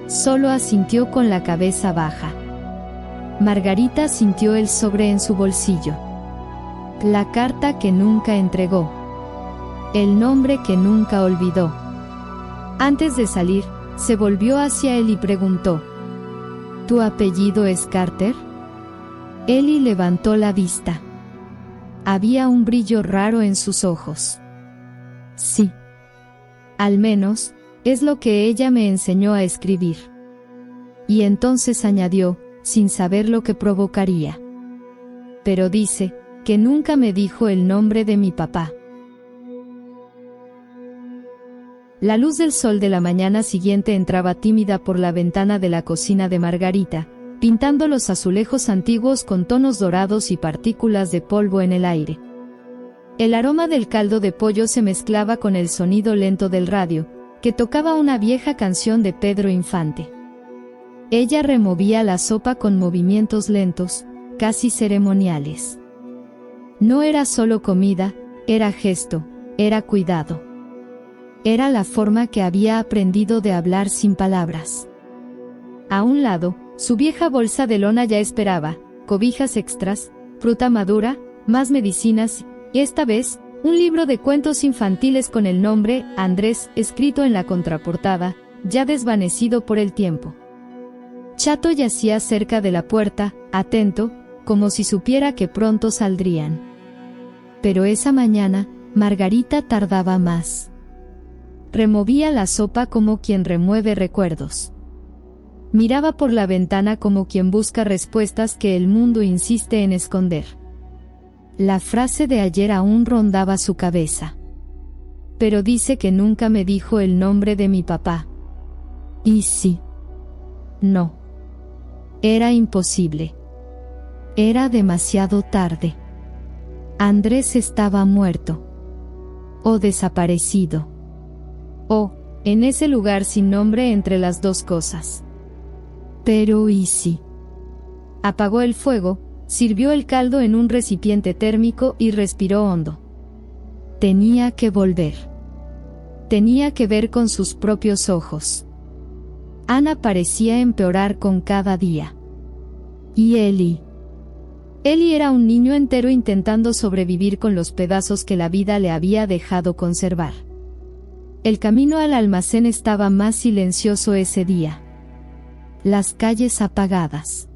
Speaker 1: Solo asintió con la cabeza baja. Margarita sintió el sobre en su bolsillo. La carta que nunca entregó. El nombre que nunca olvidó. Antes de salir, se volvió hacia él y preguntó: ¿Tu apellido es Carter? Eli levantó la vista. Había un brillo raro en sus ojos. Sí. Al menos, es lo que ella me enseñó a escribir. Y entonces añadió, sin saber lo que provocaría. Pero dice, que nunca me dijo el nombre de mi papá. La luz del sol de la mañana siguiente entraba tímida por la ventana de la cocina de Margarita, pintando los azulejos antiguos con tonos dorados y partículas de polvo en el aire. El aroma del caldo de pollo se mezclaba con el sonido lento del radio, que tocaba una vieja canción de Pedro Infante. Ella removía la sopa con movimientos lentos, casi ceremoniales. No era solo comida, era gesto, era cuidado. Era la forma que había aprendido de hablar sin palabras. A un lado, su vieja bolsa de lona ya esperaba, cobijas extras, fruta madura, más medicinas, y esta vez, un libro de cuentos infantiles con el nombre Andrés escrito en la contraportada, ya desvanecido por el tiempo. Chato yacía cerca de la puerta, atento, como si supiera que pronto saldrían. Pero esa mañana, Margarita tardaba más. Removía la sopa como quien remueve recuerdos. Miraba por la ventana como quien busca respuestas que el mundo insiste en esconder. La frase de ayer aún rondaba su cabeza. Pero dice que nunca me dijo el nombre de mi papá. Y sí. No. Era imposible. Era demasiado tarde. Andrés estaba muerto. O desaparecido. O, en ese lugar sin nombre entre las dos cosas. Pero ¿y sí? Apagó el fuego, sirvió el caldo en un recipiente térmico y respiró hondo. Tenía que volver. Tenía que ver con sus propios ojos. Ana parecía empeorar con cada día. ¿Y Eli? Eli era un niño entero intentando sobrevivir con los pedazos que la vida le había dejado conservar. El camino al almacén estaba más silencioso ese día. Las calles apagadas.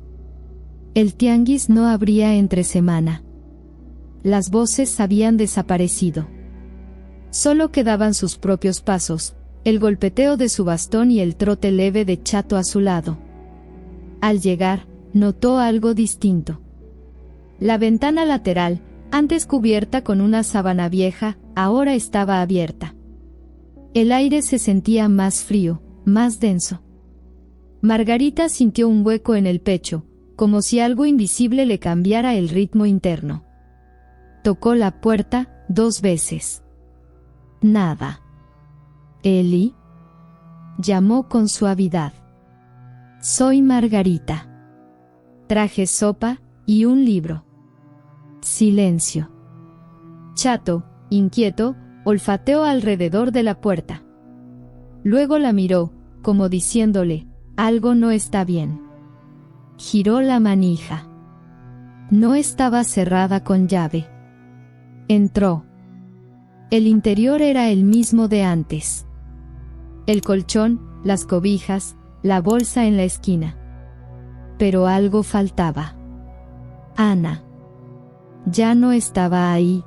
Speaker 1: El tianguis no abría entre semana. Las voces habían desaparecido. Solo quedaban sus propios pasos, el golpeteo de su bastón y el trote leve de Chato a su lado. Al llegar, notó algo distinto. La ventana lateral, antes cubierta con una sábana vieja, ahora estaba abierta. El aire se sentía más frío, más denso. Margarita sintió un hueco en el pecho, como si algo invisible le cambiara el ritmo interno. Tocó la puerta 2 veces. Nada. ¿Eli? Llamó con suavidad. Soy Margarita. Traje sopa y un libro. Silencio. Chato, inquieto, olfateó alrededor de la puerta. Luego la miró, como diciéndole, algo no está bien. Giró la manija. No estaba cerrada con llave. Entró. El interior era el mismo de antes. El colchón, las cobijas, la bolsa en la esquina. Pero algo faltaba. Ana. Ya no estaba ahí.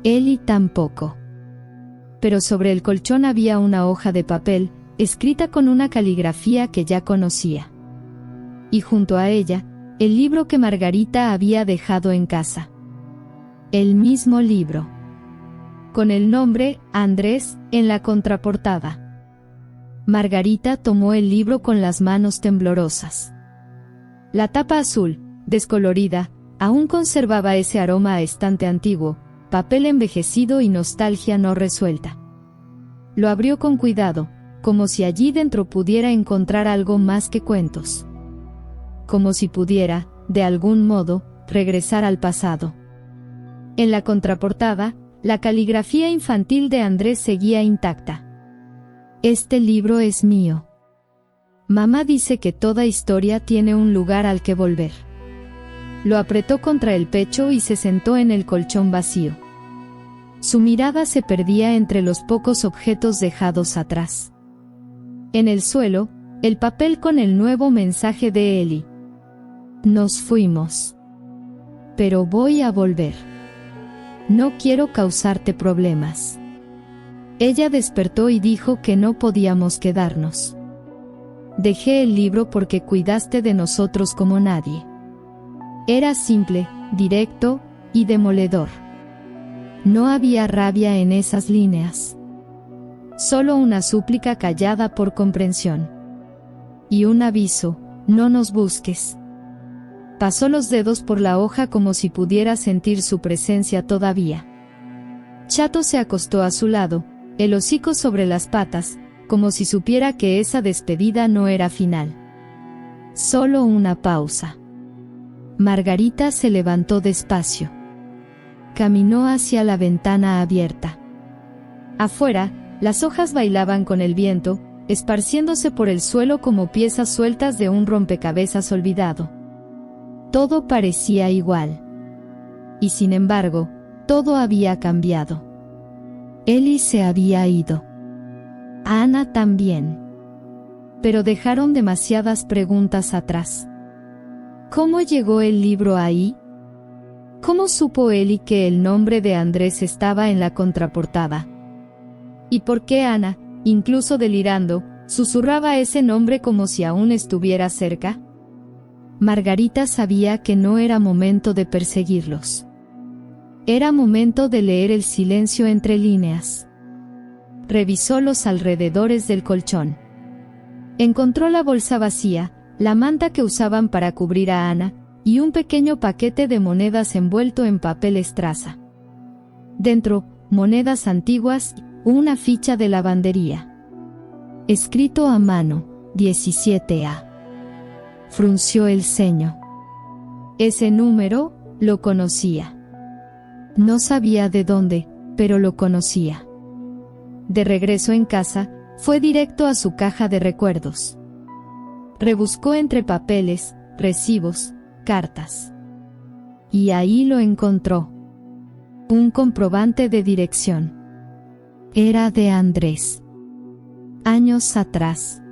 Speaker 1: Eli tampoco. Pero sobre el colchón había una hoja de papel, escrita con una caligrafía que ya conocía. Y junto a ella, el libro que Margarita había dejado en casa. El mismo libro. Con el nombre, Andrés, en la contraportada. Margarita tomó el libro con las manos temblorosas. La tapa azul, descolorida, aún conservaba ese aroma a estante antiguo, papel envejecido y nostalgia no resuelta. Lo abrió con cuidado, como si allí dentro pudiera encontrar algo más que cuentos. Como si pudiera, de algún modo, regresar al pasado. En la contraportada, la caligrafía infantil de Andrés seguía intacta. Este libro es mío. Mamá dice que toda historia tiene un lugar al que volver. Lo apretó contra el pecho y se sentó en el colchón vacío. Su mirada se perdía entre los pocos objetos dejados atrás. En el suelo, el papel con el nuevo mensaje de Eli. Nos fuimos. Pero voy a volver. No quiero causarte problemas. Ella despertó y dijo que no podíamos quedarnos. Dejé el libro porque cuidaste de nosotros como nadie. Era simple, directo y demoledor. No había rabia en esas líneas. Solo una súplica callada por comprensión. Y un aviso: no nos busques. Pasó los dedos por la hoja como si pudiera sentir su presencia todavía. Chato se acostó a su lado, el hocico sobre las patas, como si supiera que esa despedida no era final. Solo una pausa. Margarita se levantó despacio. Caminó hacia la ventana abierta. Afuera, las hojas bailaban con el viento, esparciéndose por el suelo como piezas sueltas de un rompecabezas olvidado. Todo parecía igual. Y sin embargo, todo había cambiado. Eli se había ido. Ana también. Pero dejaron demasiadas preguntas atrás. ¿Cómo llegó el libro ahí? ¿Cómo supo Eli que el nombre de Andrés estaba en la contraportada? ¿Y por qué Ana, incluso delirando, susurraba ese nombre como si aún estuviera cerca? Margarita sabía que no era momento de perseguirlos. Era momento de leer el silencio entre líneas. Revisó los alrededores del colchón. Encontró la bolsa vacía, la manta que usaban para cubrir a Ana, y un pequeño paquete de monedas envuelto en papel estraza. Dentro, monedas antiguas y una ficha de lavandería. Escrito a mano, 17A. Frunció el ceño. Ese número, lo conocía. No sabía de dónde, pero lo conocía. De regreso en casa, fue directo a su caja de recuerdos. Rebuscó entre papeles, recibos, cartas. Y ahí lo encontró. Un comprobante de dirección. Era de Andrés. Años atrás.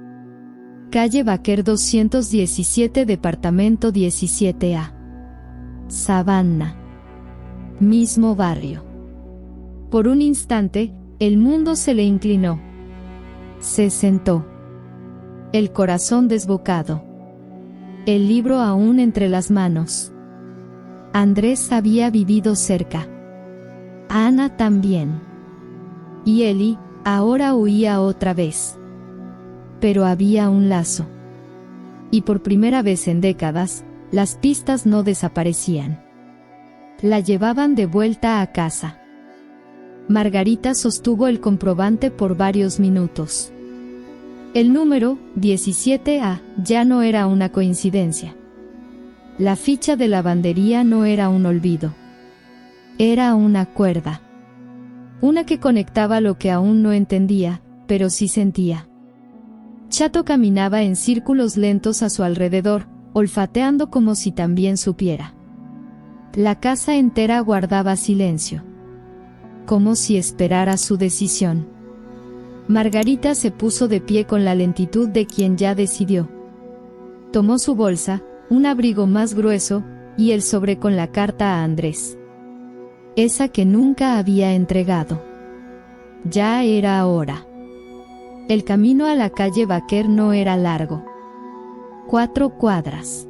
Speaker 1: Calle Baquer 217, departamento 17A. Savannah. Mismo barrio. Por un instante, el mundo se le inclinó. Se sentó. El corazón desbocado. El libro aún entre las manos. Andrés había vivido cerca. Ana también. Y Eli, ahora huía otra vez. Pero había un lazo. Y por primera vez en décadas, las pistas no desaparecían. La llevaban de vuelta a casa. Margarita sostuvo el comprobante por varios minutos. El número, 17A, ya no era una coincidencia. La ficha de lavandería no era un olvido. Era una cuerda. Una que conectaba lo que aún no entendía, pero sí sentía. Chato caminaba en círculos lentos a su alrededor, olfateando como si también supiera. La casa entera guardaba silencio, como si esperara su decisión. Margarita se puso de pie con la lentitud de quien ya decidió. Tomó su bolsa, un abrigo más grueso, y el sobre con la carta a Andrés. Esa que nunca había entregado. Ya era hora. El camino a la calle Baquer no era largo. 4 cuadras.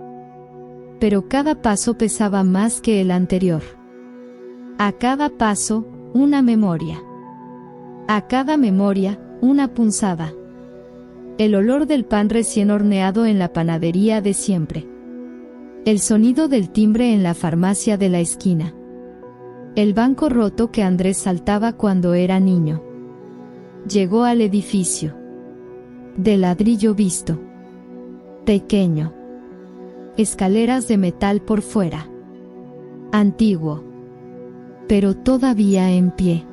Speaker 1: Pero cada paso pesaba más que el anterior. A cada paso, una memoria. A cada memoria, una punzada. El olor del pan recién horneado en la panadería de siempre. El sonido del timbre en la farmacia de la esquina. El banco roto que Andrés saltaba cuando era niño. Llegó al edificio. De ladrillo visto. Pequeño. Escaleras de metal por fuera. Antiguo. Pero todavía en pie.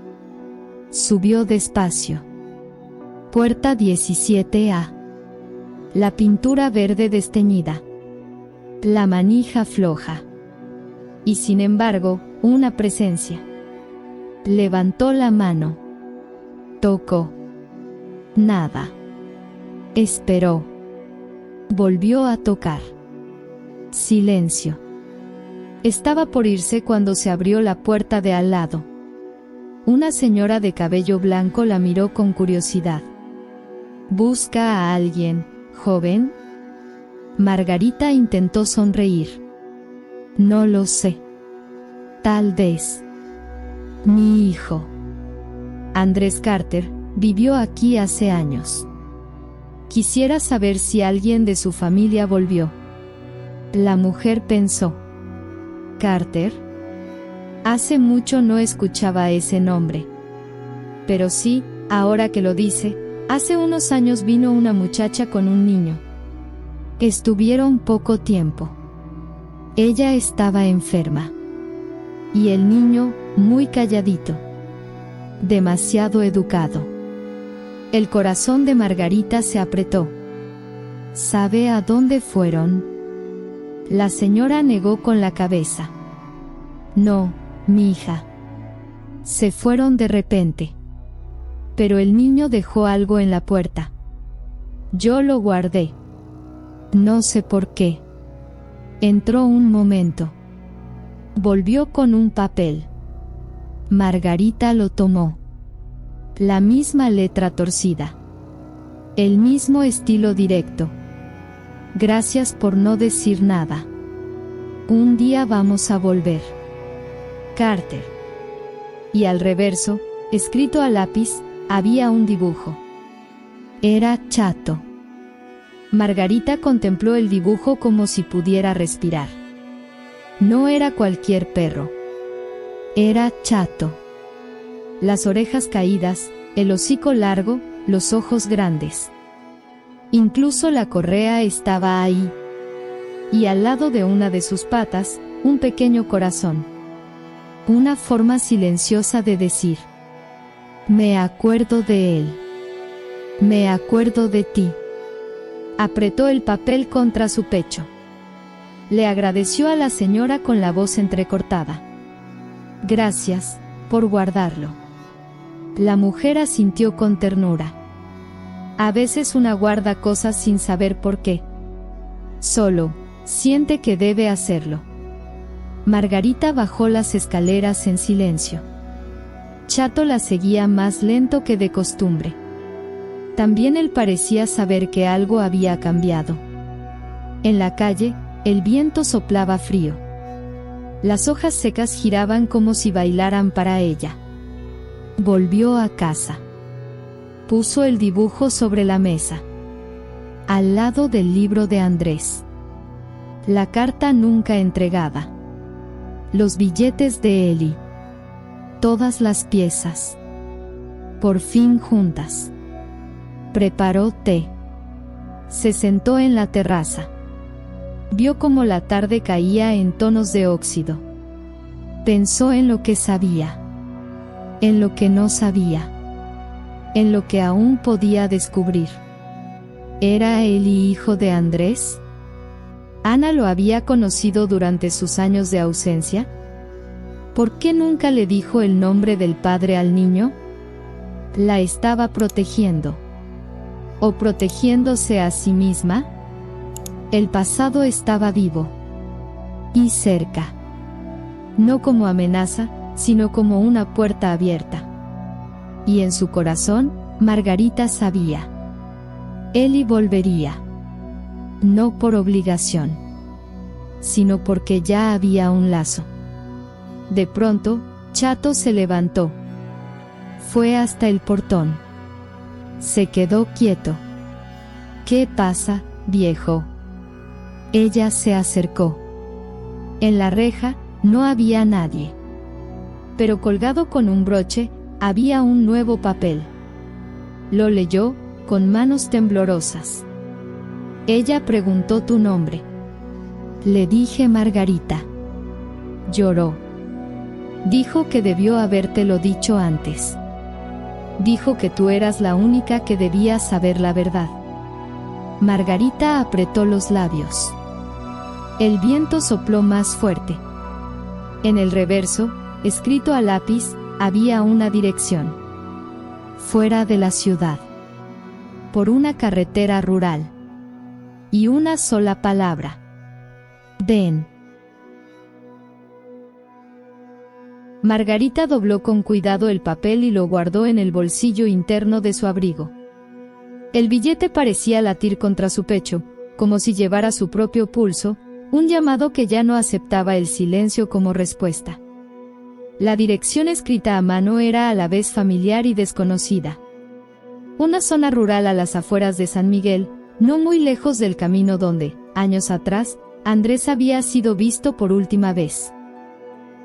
Speaker 1: Subió despacio. Puerta 17A. La pintura verde desteñida. La manija floja. Y sin embargo, una presencia. Levantó la mano. Tocó. Nada. Esperó. Volvió a tocar. Silencio. Estaba por irse cuando se abrió la puerta de al lado. Una señora de cabello blanco la miró con curiosidad. ¿Busca a alguien, joven? Margarita intentó sonreír. No lo sé. Tal vez. Mi hijo. Andrés Carter vivió aquí hace años. Quisiera saber si alguien de su familia volvió. La mujer pensó. ¿Carter? Hace mucho no escuchaba ese nombre. Pero sí, ahora que lo dice, hace unos años vino una muchacha con un niño. Estuvieron poco tiempo. Ella estaba enferma. Y el niño, muy calladito. Demasiado educado. El corazón de Margarita se apretó. ¿Sabe a dónde fueron? La señora negó con la cabeza. No, mi hija. Se fueron de repente. Pero el niño dejó algo en la puerta. Yo lo guardé. No sé por qué. Entró un momento. Volvió con un papel. Margarita lo tomó. La misma letra torcida. El mismo estilo directo. Gracias por no decir nada. Un día vamos a volver. Carter. Y al reverso, escrito a lápiz, había un dibujo. Era Chato. Margarita contempló el dibujo como si pudiera respirar. No era cualquier perro. Era Chato. Las orejas caídas, el hocico largo, los ojos grandes. Incluso la correa estaba ahí. Y al lado de una de sus patas, un pequeño corazón. Una forma silenciosa de decir: me acuerdo de él. Me acuerdo de ti. Apretó el papel contra su pecho. Le agradeció a la señora con la voz entrecortada. Gracias, por guardarlo. La mujer asintió con ternura. A veces una guarda cosas sin saber por qué. Solo, siente que debe hacerlo. Margarita bajó las escaleras en silencio. Chato la seguía más lento que de costumbre. También él parecía saber que algo había cambiado. En la calle, el viento soplaba frío. Las hojas secas giraban como si bailaran para ella. Volvió a casa. Puso el dibujo sobre la mesa. Al lado del libro de Andrés. La carta nunca entregada. Los billetes de Eli. Todas las piezas. Por fin juntas. Preparó té. Se sentó en la terraza. Vio cómo la tarde caía en tonos de óxido. Pensó en lo que sabía. En lo que no sabía. En lo que aún podía descubrir. ¿Era Eli hijo de Andrés? ¿Ana lo había conocido durante sus años de ausencia? ¿Por qué nunca le dijo el nombre del padre al niño? ¿La estaba protegiendo? ¿O protegiéndose a sí misma? El pasado estaba vivo. Y cerca. No como amenaza, sino como una puerta abierta. Y en su corazón, Margarita sabía. Eli volvería. No por obligación, sino porque ya había un lazo. De pronto, Chato se levantó. Fue hasta el portón. Se quedó quieto. ¿Qué pasa, viejo? Ella se acercó. En la reja, no había nadie. Pero colgado con un broche, había un nuevo papel. Lo leyó, con manos temblorosas. Ella preguntó tu nombre. Le dije Margarita. Lloró. Dijo que debió habértelo dicho antes. Dijo que tú eras la única que debía saber la verdad. Margarita apretó los labios. El viento sopló más fuerte. En el reverso, escrito a lápiz, había una dirección. Fuera de la ciudad. Por una carretera rural. Y una sola palabra. Den. Margarita dobló con cuidado el papel y lo guardó en el bolsillo interno de su abrigo. El billete parecía latir contra su pecho, como si llevara su propio pulso, un llamado que ya no aceptaba el silencio como respuesta. La dirección escrita a mano era a la vez familiar y desconocida. Una zona rural a las afueras de San Miguel, no muy lejos del camino donde, años atrás, Andrés había sido visto por última vez.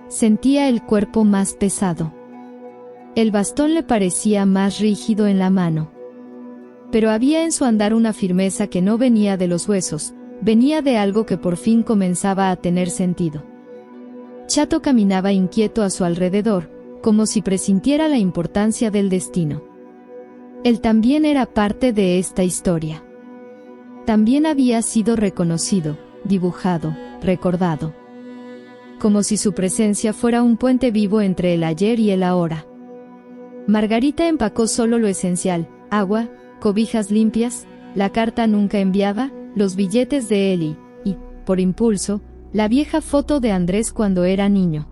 Speaker 1: Sentía el cuerpo más pesado. El bastón le parecía más rígido en la mano. Pero había en su andar una firmeza que no venía de los huesos, venía de algo que por fin comenzaba a tener sentido. Chato caminaba inquieto a su alrededor, como si presintiera la importancia del destino. Él también era parte de esta historia. También había sido reconocido, dibujado, recordado. Como si su presencia fuera un puente vivo entre el ayer y el ahora. Margarita empacó solo lo esencial: agua, cobijas limpias, la carta nunca enviada, los billetes de Eli, y, por impulso, la vieja foto de Andrés cuando era niño.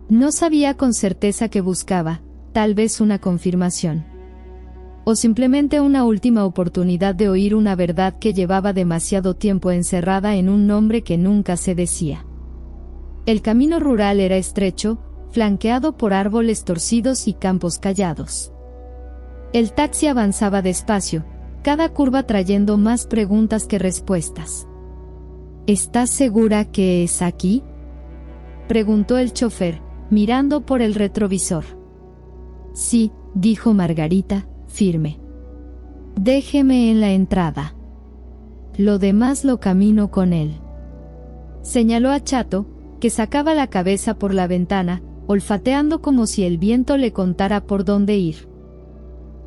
Speaker 1: No sabía con certeza qué buscaba, tal vez una confirmación. O simplemente una última oportunidad de oír una verdad que llevaba demasiado tiempo encerrada en un nombre que nunca se decía. El camino rural era estrecho, flanqueado por árboles torcidos y campos callados. El taxi avanzaba despacio, cada curva trayendo más preguntas que respuestas. ¿Estás segura que es aquí?, preguntó el chofer, mirando por el retrovisor. Sí, dijo Margarita, firme. Déjeme en la entrada. Lo demás lo camino con él. Señaló a Chato, que sacaba la cabeza por la ventana, olfateando como si el viento le contara por dónde ir.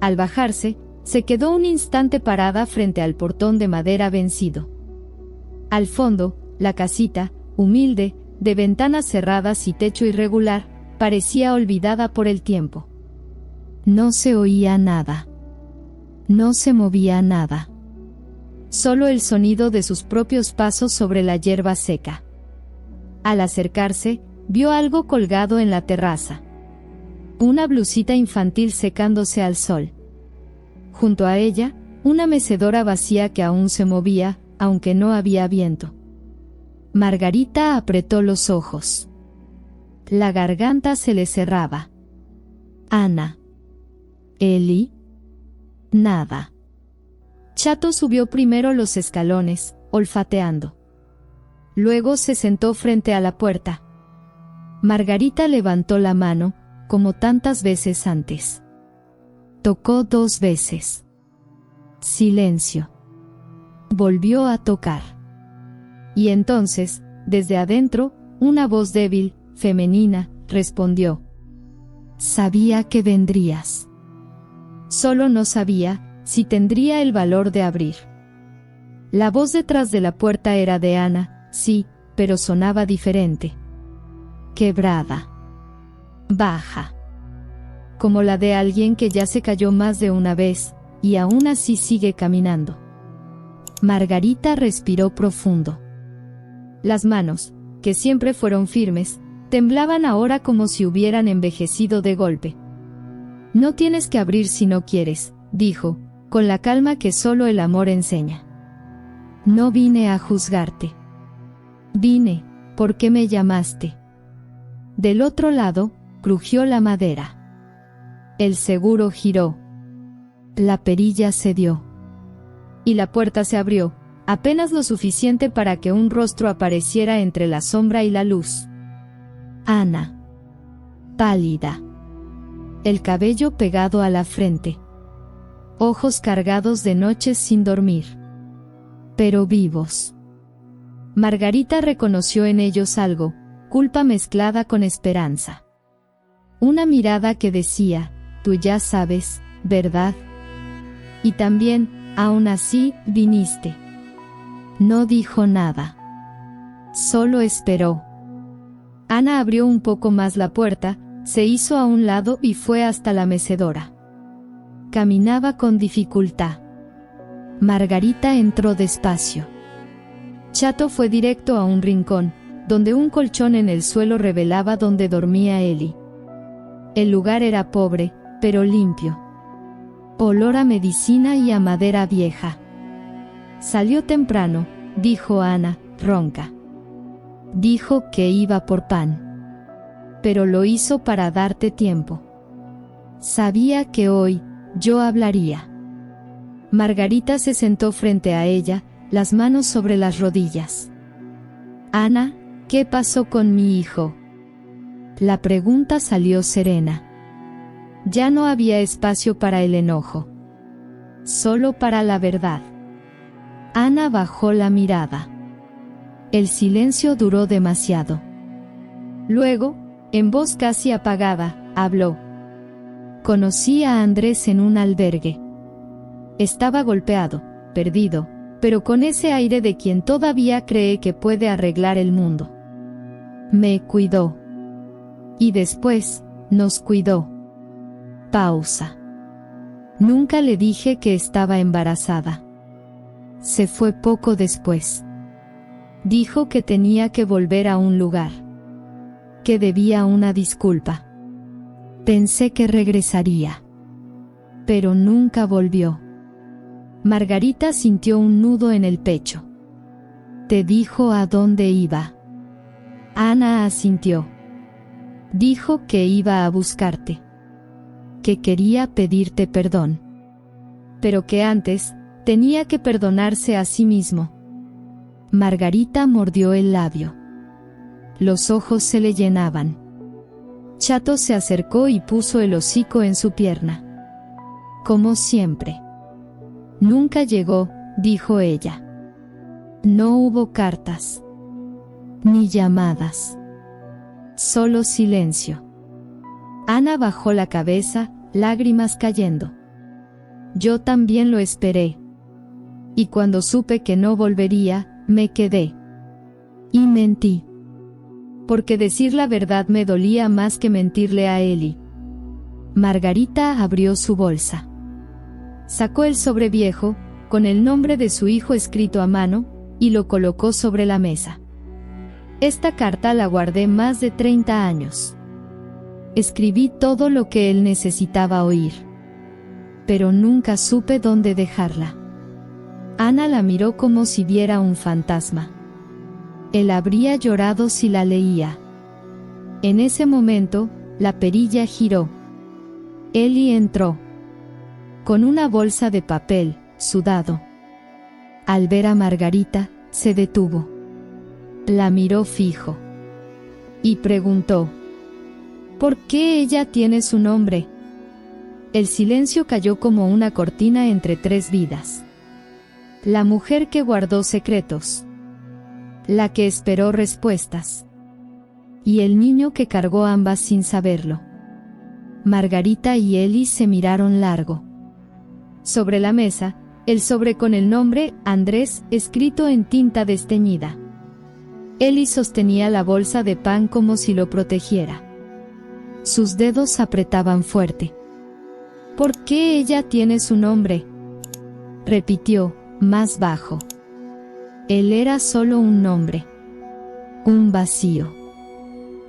Speaker 1: Al bajarse, se quedó un instante parada frente al portón de madera vencido. Al fondo, la casita, humilde, de ventanas cerradas y techo irregular, parecía olvidada por el tiempo. No se oía nada. No se movía nada. Solo el sonido de sus propios pasos sobre la hierba seca. Al acercarse, vio algo colgado en la terraza. Una blusita infantil secándose al sol. Junto a ella, una mecedora vacía que aún se movía, aunque no había viento. Margarita apretó los ojos. La garganta se le cerraba. Ana. Eli. Nada. Chato subió primero los escalones, olfateando. Luego se sentó frente a la puerta. Margarita levantó la mano, como tantas veces antes. Tocó 2 veces. Silencio. Volvió a tocar. Y entonces, desde adentro, una voz débil, femenina, respondió. Sabía que vendrías. Solo no sabía si tendría el valor de abrir. La voz detrás de la puerta era de Ana, sí, pero sonaba diferente. Quebrada. Baja. Como la de alguien que ya se cayó más de una vez, y aún así sigue caminando. Margarita respiró profundo. Las manos, que siempre fueron firmes, temblaban ahora como si hubieran envejecido de golpe. No tienes que abrir si no quieres, dijo, con la calma que solo el amor enseña. No vine a juzgarte. Vine, porque me llamaste. Del otro lado, crujió la madera. El seguro giró. La perilla cedió. Y la puerta se abrió, apenas lo suficiente para que un rostro apareciera entre la sombra y la luz. Ana. Pálida. El cabello pegado a la frente. Ojos cargados de noches sin dormir. Pero vivos. Margarita reconoció en ellos algo, culpa mezclada con esperanza. Una mirada que decía, tú ya sabes, ¿verdad? Y también, aún así, viniste. No dijo nada. Solo esperó. Ana abrió un poco más la puerta, se hizo a un lado y fue hasta la mecedora. Caminaba con dificultad. Margarita entró despacio. Chato fue directo a un rincón, donde un colchón en el suelo revelaba donde dormía Eli. El lugar era pobre, pero limpio. Olor a medicina y a madera vieja. Salió temprano, dijo Ana, ronca. Dijo que iba por pan. Pero lo hizo para darte tiempo. Sabía que hoy, yo hablaría. Margarita se sentó frente a ella, las manos sobre las rodillas. Ana, ¿qué pasó con mi hijo? La pregunta salió serena. Ya no había espacio para el enojo. Solo para la verdad. Ana bajó la mirada. El silencio duró demasiado. Luego, en voz casi apagada, habló. Conocí a Andrés en un albergue. Estaba golpeado, perdido, pero con ese aire de quien todavía cree que puede arreglar el mundo. Me cuidó. Y después, nos cuidó. Pausa. Nunca le dije que estaba embarazada. Se fue poco después. Dijo que tenía que volver a un lugar. Que debía una disculpa. Pensé que regresaría. Pero nunca volvió. Margarita sintió un nudo en el pecho. ¿Te dijo a dónde iba? Ana asintió. Dijo que iba a buscarte. Que quería pedirte perdón. Pero que antes, tenía que perdonarse a sí mismo. Margarita mordió el labio. Los ojos se le llenaban. Chato se acercó y puso el hocico en su pierna. Como siempre. Nunca llegó, dijo ella. No hubo cartas. Ni llamadas. Solo silencio. Ana bajó la cabeza, lágrimas cayendo. Yo también lo esperé. Y cuando supe que no volvería, me quedé. Y mentí. Porque decir la verdad me dolía más que mentirle a Eli. Margarita abrió su bolsa. Sacó el sobre viejo, con el nombre de su hijo escrito a mano, y lo colocó sobre la mesa. Esta carta la guardé más de 30 años. Escribí todo lo que él necesitaba oír. Pero nunca supe dónde dejarla. Ana la miró como si viera un fantasma. Él habría llorado si la leía. En ese momento, la perilla giró. Eli entró. Con una bolsa de papel, sudado. Al ver a Margarita, se detuvo. La miró fijo. Y preguntó. ¿Por qué ella tiene su nombre? El silencio cayó como una cortina entre tres vidas. La mujer que guardó secretos. La que esperó respuestas. Y el niño que cargó ambas sin saberlo. Margarita y Eli se miraron largo. Sobre la mesa, el sobre con el nombre Andrés escrito en tinta desteñida. Eli sostenía la bolsa de pan como si lo protegiera. Sus dedos apretaban fuerte. ¿Por qué ella tiene su nombre?, repitió, más bajo. Él era solo un nombre. Un vacío.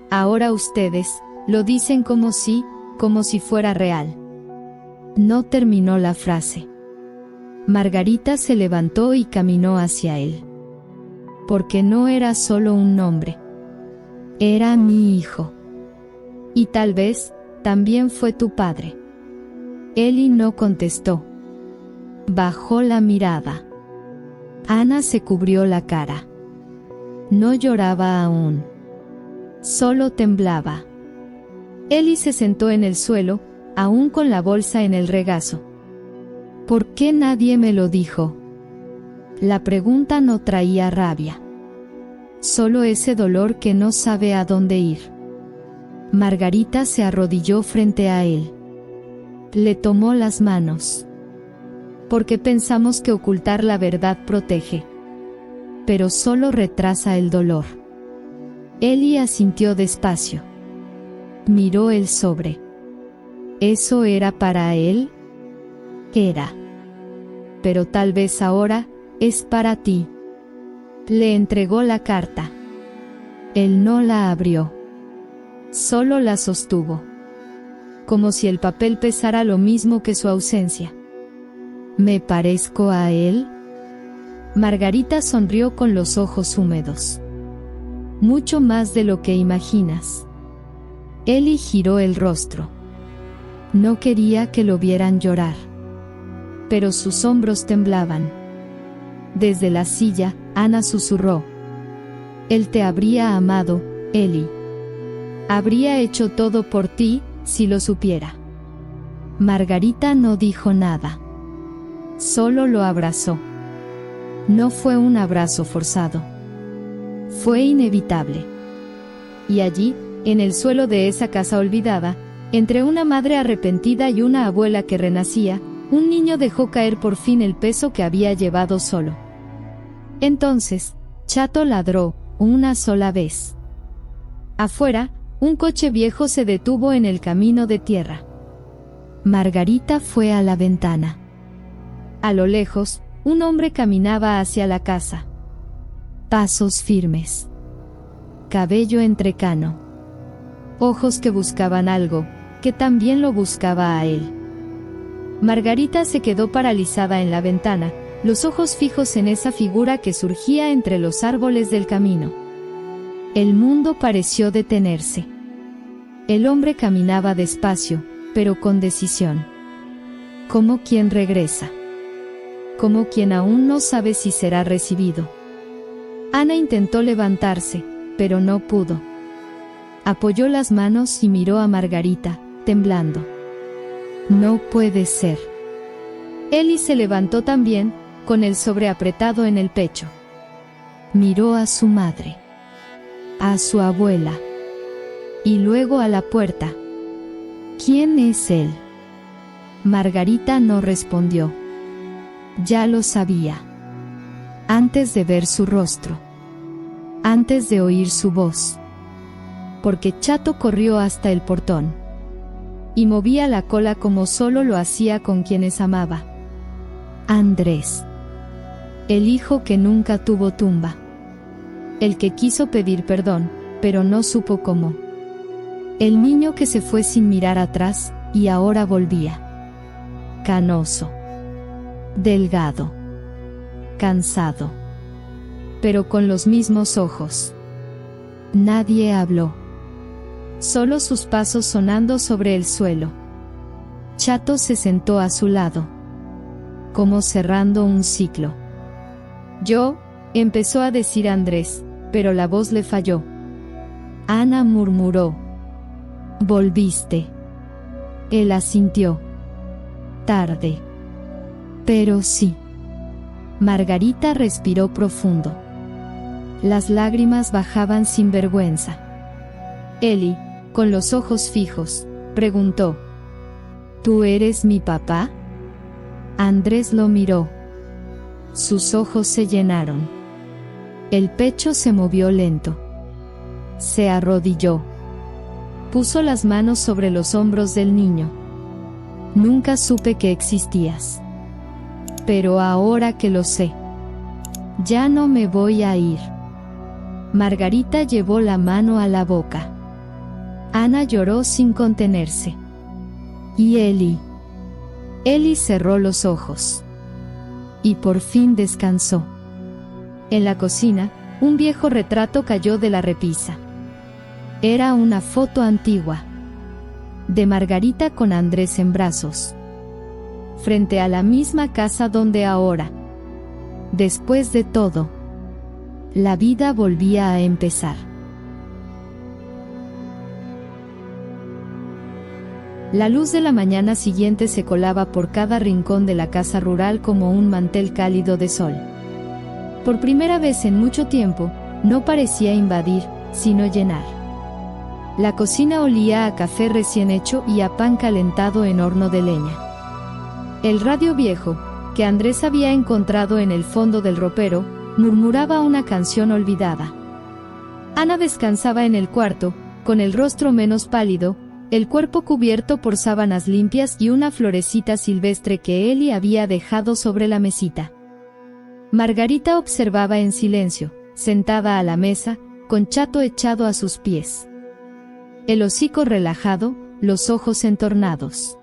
Speaker 1: Ahora ustedes lo dicen como si fuera real. No terminó la frase. Margarita se levantó y caminó hacia él. Porque no era solo un nombre. Era mi hijo. Y tal vez, también fue tu padre. Eli no contestó. Bajó la mirada. Ana se cubrió la cara. No lloraba aún. Solo temblaba. Eli se sentó en el suelo, aún con la bolsa en el regazo. ¿Por qué nadie me lo dijo? La pregunta no traía rabia. Solo ese dolor que no sabe a dónde ir. Margarita se arrodilló frente a él. Le tomó las manos. Porque pensamos que ocultar la verdad protege. Pero solo retrasa el dolor. Eli asintió despacio. Miró el sobre. ¿Eso era para él? Era. Pero tal vez ahora, es para ti. Le entregó la carta. Él no la abrió. Solo la sostuvo. Como si el papel pesara lo mismo que su ausencia. ¿Me parezco a él? Margarita sonrió con los ojos húmedos. Mucho más de lo que imaginas. Eli giró el rostro. No quería que lo vieran llorar. Pero sus hombros temblaban. Desde la silla, Ana susurró. Él te habría amado, Eli. Habría hecho todo por ti, si lo supiera. Margarita no dijo nada. Solo lo abrazó. No fue un abrazo forzado. Fue inevitable. Y allí, en el suelo de esa casa olvidada, entre una madre arrepentida y una abuela que renacía, un niño dejó caer por fin el peso que había llevado solo. Entonces, Chato ladró, una sola vez. Afuera, un coche viejo se detuvo en el camino de tierra. Margarita fue a la ventana. A lo lejos, un hombre caminaba hacia la casa. Pasos firmes. Cabello entrecano. Ojos que buscaban algo, que también lo buscaba a él. Margarita se quedó paralizada en la ventana, los ojos fijos en esa figura que surgía entre los árboles del camino. El mundo pareció detenerse. El hombre caminaba despacio, pero con decisión. Como quien regresa. Como quien aún no sabe si será recibido. Ana intentó levantarse, pero no pudo. Apoyó las manos y miró a Margarita, temblando. No puede ser. Eli se levantó también, con el sobre apretado en el pecho. Miró a su madre. A su abuela. Y luego a la puerta. ¿Quién es él? Margarita no respondió. Ya lo sabía. Antes de ver su rostro. Antes de oír su voz. Porque Chato corrió hasta el portón. Y movía la cola como solo lo hacía con quienes amaba. Andrés. El hijo que nunca tuvo tumba. El que quiso pedir perdón, pero no supo cómo. El niño que se fue sin mirar atrás, y ahora volvía. Canoso. Delgado. Cansado. Pero con los mismos ojos. Nadie habló. Solo sus pasos sonando sobre el suelo. Chato se sentó a su lado. Como cerrando un ciclo. Yo, empezó a decir Andrés, pero la voz le falló. Ana murmuró. Volviste. Él asintió. Tarde. Pero sí. Margarita respiró profundo. Las lágrimas bajaban sin vergüenza. Eli, con los ojos fijos, preguntó. ¿Tú eres mi papá? Andrés lo miró, Sus ojos se llenaron. El pecho se movió lento. Se arrodilló. Puso las manos sobre los hombros del niño. Nunca supe que existías. Pero ahora que lo sé, ya no me voy a ir. Margarita llevó la mano a la boca. Ana lloró sin contenerse. ¿Y Eli? Eli cerró los ojos. Y por fin descansó. En la cocina, un viejo retrato cayó de la repisa. Era una foto antigua. De Margarita con Andrés en brazos. Frente a la misma casa donde ahora, después de todo, la vida volvía a empezar. La luz de la mañana siguiente se colaba por cada rincón de la casa rural como un mantel cálido de sol. Por primera vez en mucho tiempo, no parecía invadir, sino llenar. La cocina olía a café recién hecho y a pan calentado en horno de leña. El radio viejo, que Andrés había encontrado en el fondo del ropero, murmuraba una canción olvidada. Ana descansaba en el cuarto, con el rostro menos pálido, el cuerpo cubierto por sábanas limpias y una florecita silvestre que Eli había dejado sobre la mesita. Margarita observaba en silencio, sentada a la mesa, con Chato echado a sus pies. El hocico relajado, los ojos entornados.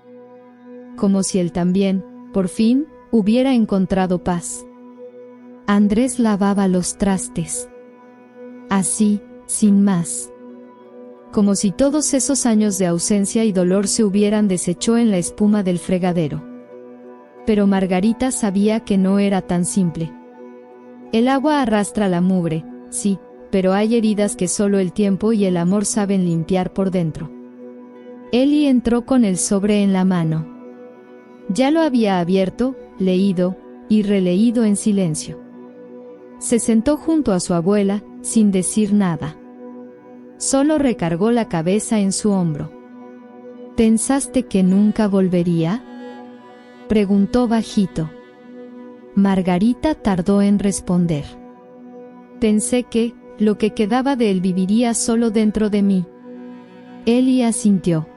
Speaker 1: Como si él también, por fin, hubiera encontrado paz. Andrés lavaba los trastes. Así, sin más. Como si todos esos años de ausencia y dolor se hubieran deshecho en la espuma del fregadero. Pero Margarita sabía que no era tan simple. El agua arrastra la mugre, sí, pero hay heridas que solo el tiempo y el amor saben limpiar por dentro. Eli entró con el sobre en la mano. Ya lo había abierto, leído y releído en silencio. Se sentó junto a su abuela, sin decir nada. Solo recargó la cabeza en su hombro. ¿Pensaste que nunca volvería?, preguntó bajito. Margarita tardó en responder. Pensé que, lo que quedaba de él viviría solo dentro de mí. Eli asintió.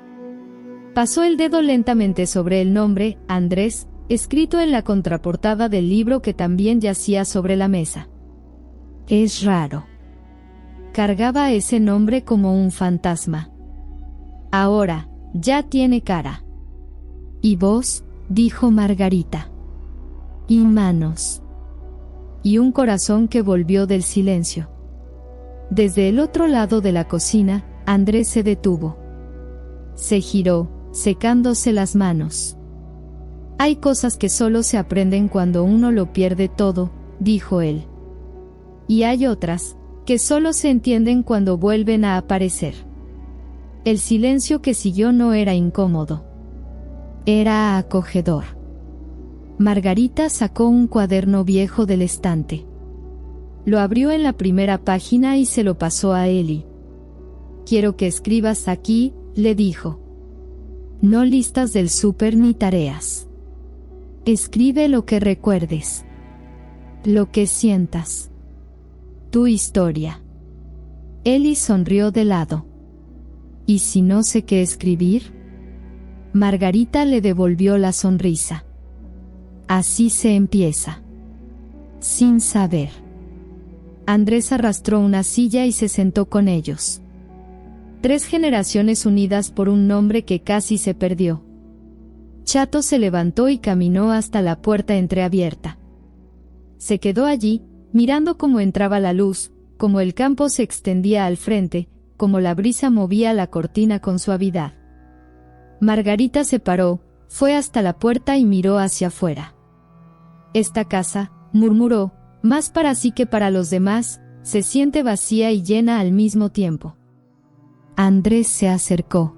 Speaker 1: Pasó el dedo lentamente sobre el nombre, Andrés, escrito en la contraportada del libro que también yacía sobre la mesa. Es raro. Cargaba ese nombre como un fantasma. Ahora, ya tiene cara. ¿Y vos?, dijo Margarita. Y manos. Y un corazón que volvió del silencio. Desde el otro lado de la cocina, Andrés se detuvo. Se giró, secándose las manos. Hay cosas que solo se aprenden cuando uno lo pierde todo, dijo él. Y hay otras, que solo se entienden cuando vuelven a aparecer. El silencio que siguió no era incómodo. Era acogedor. Margarita sacó un cuaderno viejo del estante. Lo abrió en la primera página y se lo pasó a Eli. Quiero que escribas aquí, le dijo. No listas del súper ni tareas. Escribe lo que recuerdes. Lo que sientas. Tu historia. Eli sonrió de lado. ¿Y si no sé qué escribir? Margarita le devolvió la sonrisa. Así se empieza. Sin saber. Andrés arrastró una silla y se sentó con ellos. 3 generaciones unidas por un nombre que casi se perdió. Chato se levantó y caminó hasta la puerta entreabierta. Se quedó allí, mirando cómo entraba la luz, cómo el campo se extendía al frente, cómo la brisa movía la cortina con suavidad. Margarita se paró, fue hasta la puerta y miró hacia afuera. Esta casa, murmuró, más para sí que para los demás, se siente vacía y llena al mismo tiempo. Andrés se acercó.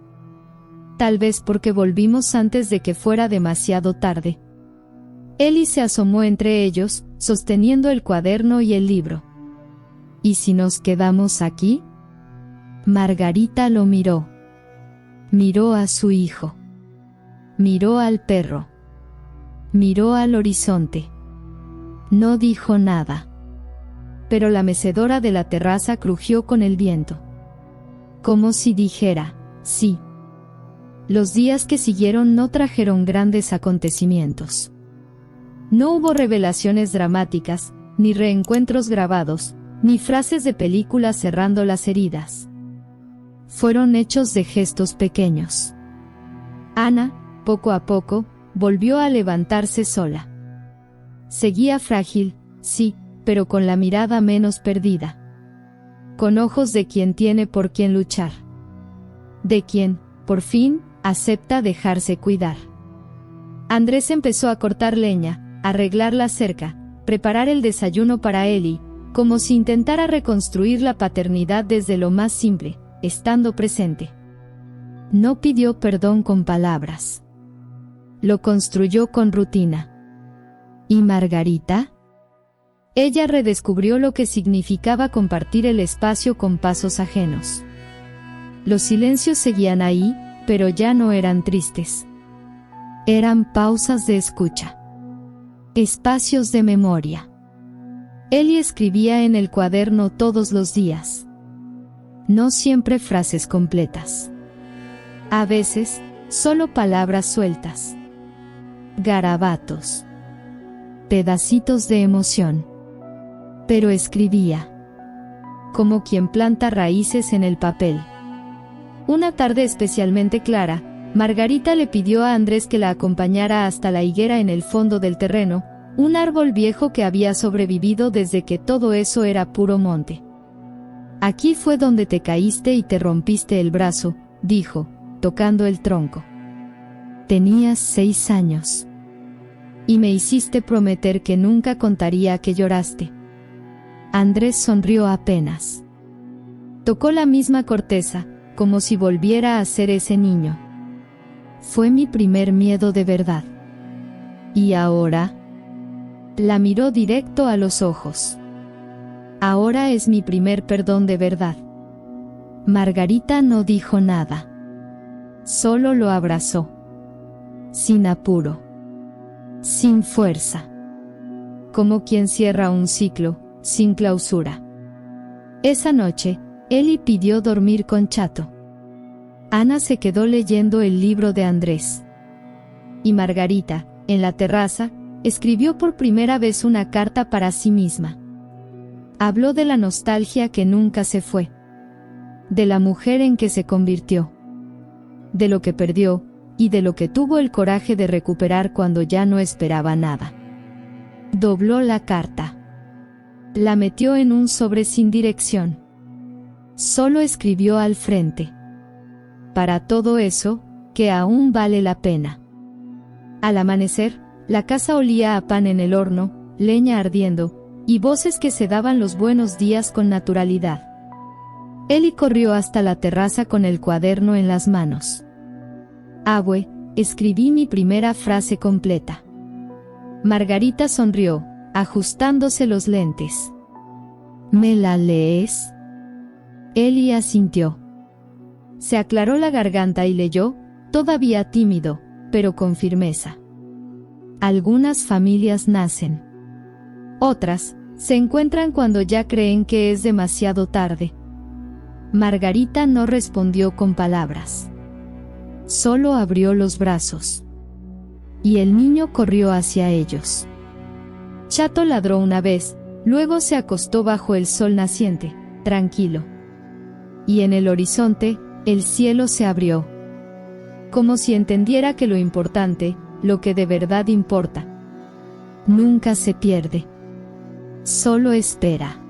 Speaker 1: Tal vez porque volvimos antes de que fuera demasiado tarde. Eli se asomó entre ellos, sosteniendo el cuaderno y el libro. ¿Y si nos quedamos aquí? Margarita lo miró. Miró a su hijo. Miró al perro. Miró al horizonte. No dijo nada. Pero la mecedora de la terraza crujió con el viento. Como si dijera, sí. Los días que siguieron no trajeron grandes acontecimientos. No hubo revelaciones dramáticas, ni reencuentros grabados, ni frases de película cerrando las heridas. Fueron hechos de gestos pequeños. Ana, poco a poco, volvió a levantarse sola. Seguía frágil, sí, pero con la mirada menos perdida. Con ojos de quien tiene por quien luchar. De quien, por fin, acepta dejarse cuidar. Andrés empezó a cortar leña, arreglar la cerca, preparar el desayuno para Eli, como si intentara reconstruir la paternidad desde lo más simple, estando presente. No pidió perdón con palabras. Lo construyó con rutina. ¿Y Margarita? Ella redescubrió lo que significaba compartir el espacio con pasos ajenos. Los silencios seguían ahí, pero ya no eran tristes. Eran pausas de escucha. Espacios de memoria. Eli escribía en el cuaderno todos los días. No siempre frases completas. A veces, solo palabras sueltas. Garabatos. Pedacitos de emoción. Pero escribía. Como quien planta raíces en el papel. Una tarde especialmente clara, Margarita le pidió a Andrés que la acompañara hasta la higuera en el fondo del terreno, un árbol viejo que había sobrevivido desde que todo eso era puro monte. Aquí fue donde te caíste y te rompiste el brazo, dijo, tocando el tronco. Tenías 6 años. Y me hiciste prometer que nunca contaría que lloraste. Andrés sonrió apenas. Tocó la misma corteza, como si volviera a ser ese niño. Fue mi primer miedo de verdad. ¿Y ahora? La miró directo a los ojos. Ahora es mi primer perdón de verdad. Margarita no dijo nada. Solo lo abrazó. Sin apuro. Sin fuerza. Como quien cierra un ciclo, sin clausura. Esa noche, Eli pidió dormir con Chato. Ana se quedó leyendo el libro de Andrés. Y Margarita, en la terraza, escribió por primera vez una carta para sí misma. Habló de la nostalgia que nunca se fue. De la mujer en que se convirtió. De lo que perdió, y de lo que tuvo el coraje de recuperar cuando ya no esperaba nada. Dobló la carta. La metió en un sobre sin dirección. Solo escribió al frente. Para todo eso, que aún vale la pena. Al amanecer, la casa olía a pan en el horno, leña ardiendo, y voces que se daban los buenos días con naturalidad. Eli corrió hasta la terraza con el cuaderno en las manos. Abue, escribí mi primera frase completa. Margarita sonrió, ajustándose los lentes. ¿Me la lees? Eli asintió. Se aclaró la garganta y leyó, todavía tímido, pero con firmeza. Algunas familias nacen. Otras, se encuentran cuando ya creen que es demasiado tarde. Margarita no respondió con palabras. Solo abrió los brazos. Y el niño corrió hacia ellos. Chato ladró una vez, luego se acostó bajo el sol naciente, tranquilo. Y en el horizonte, el cielo se abrió. Como si entendiera que lo importante, lo que de verdad importa, nunca se pierde. Solo espera.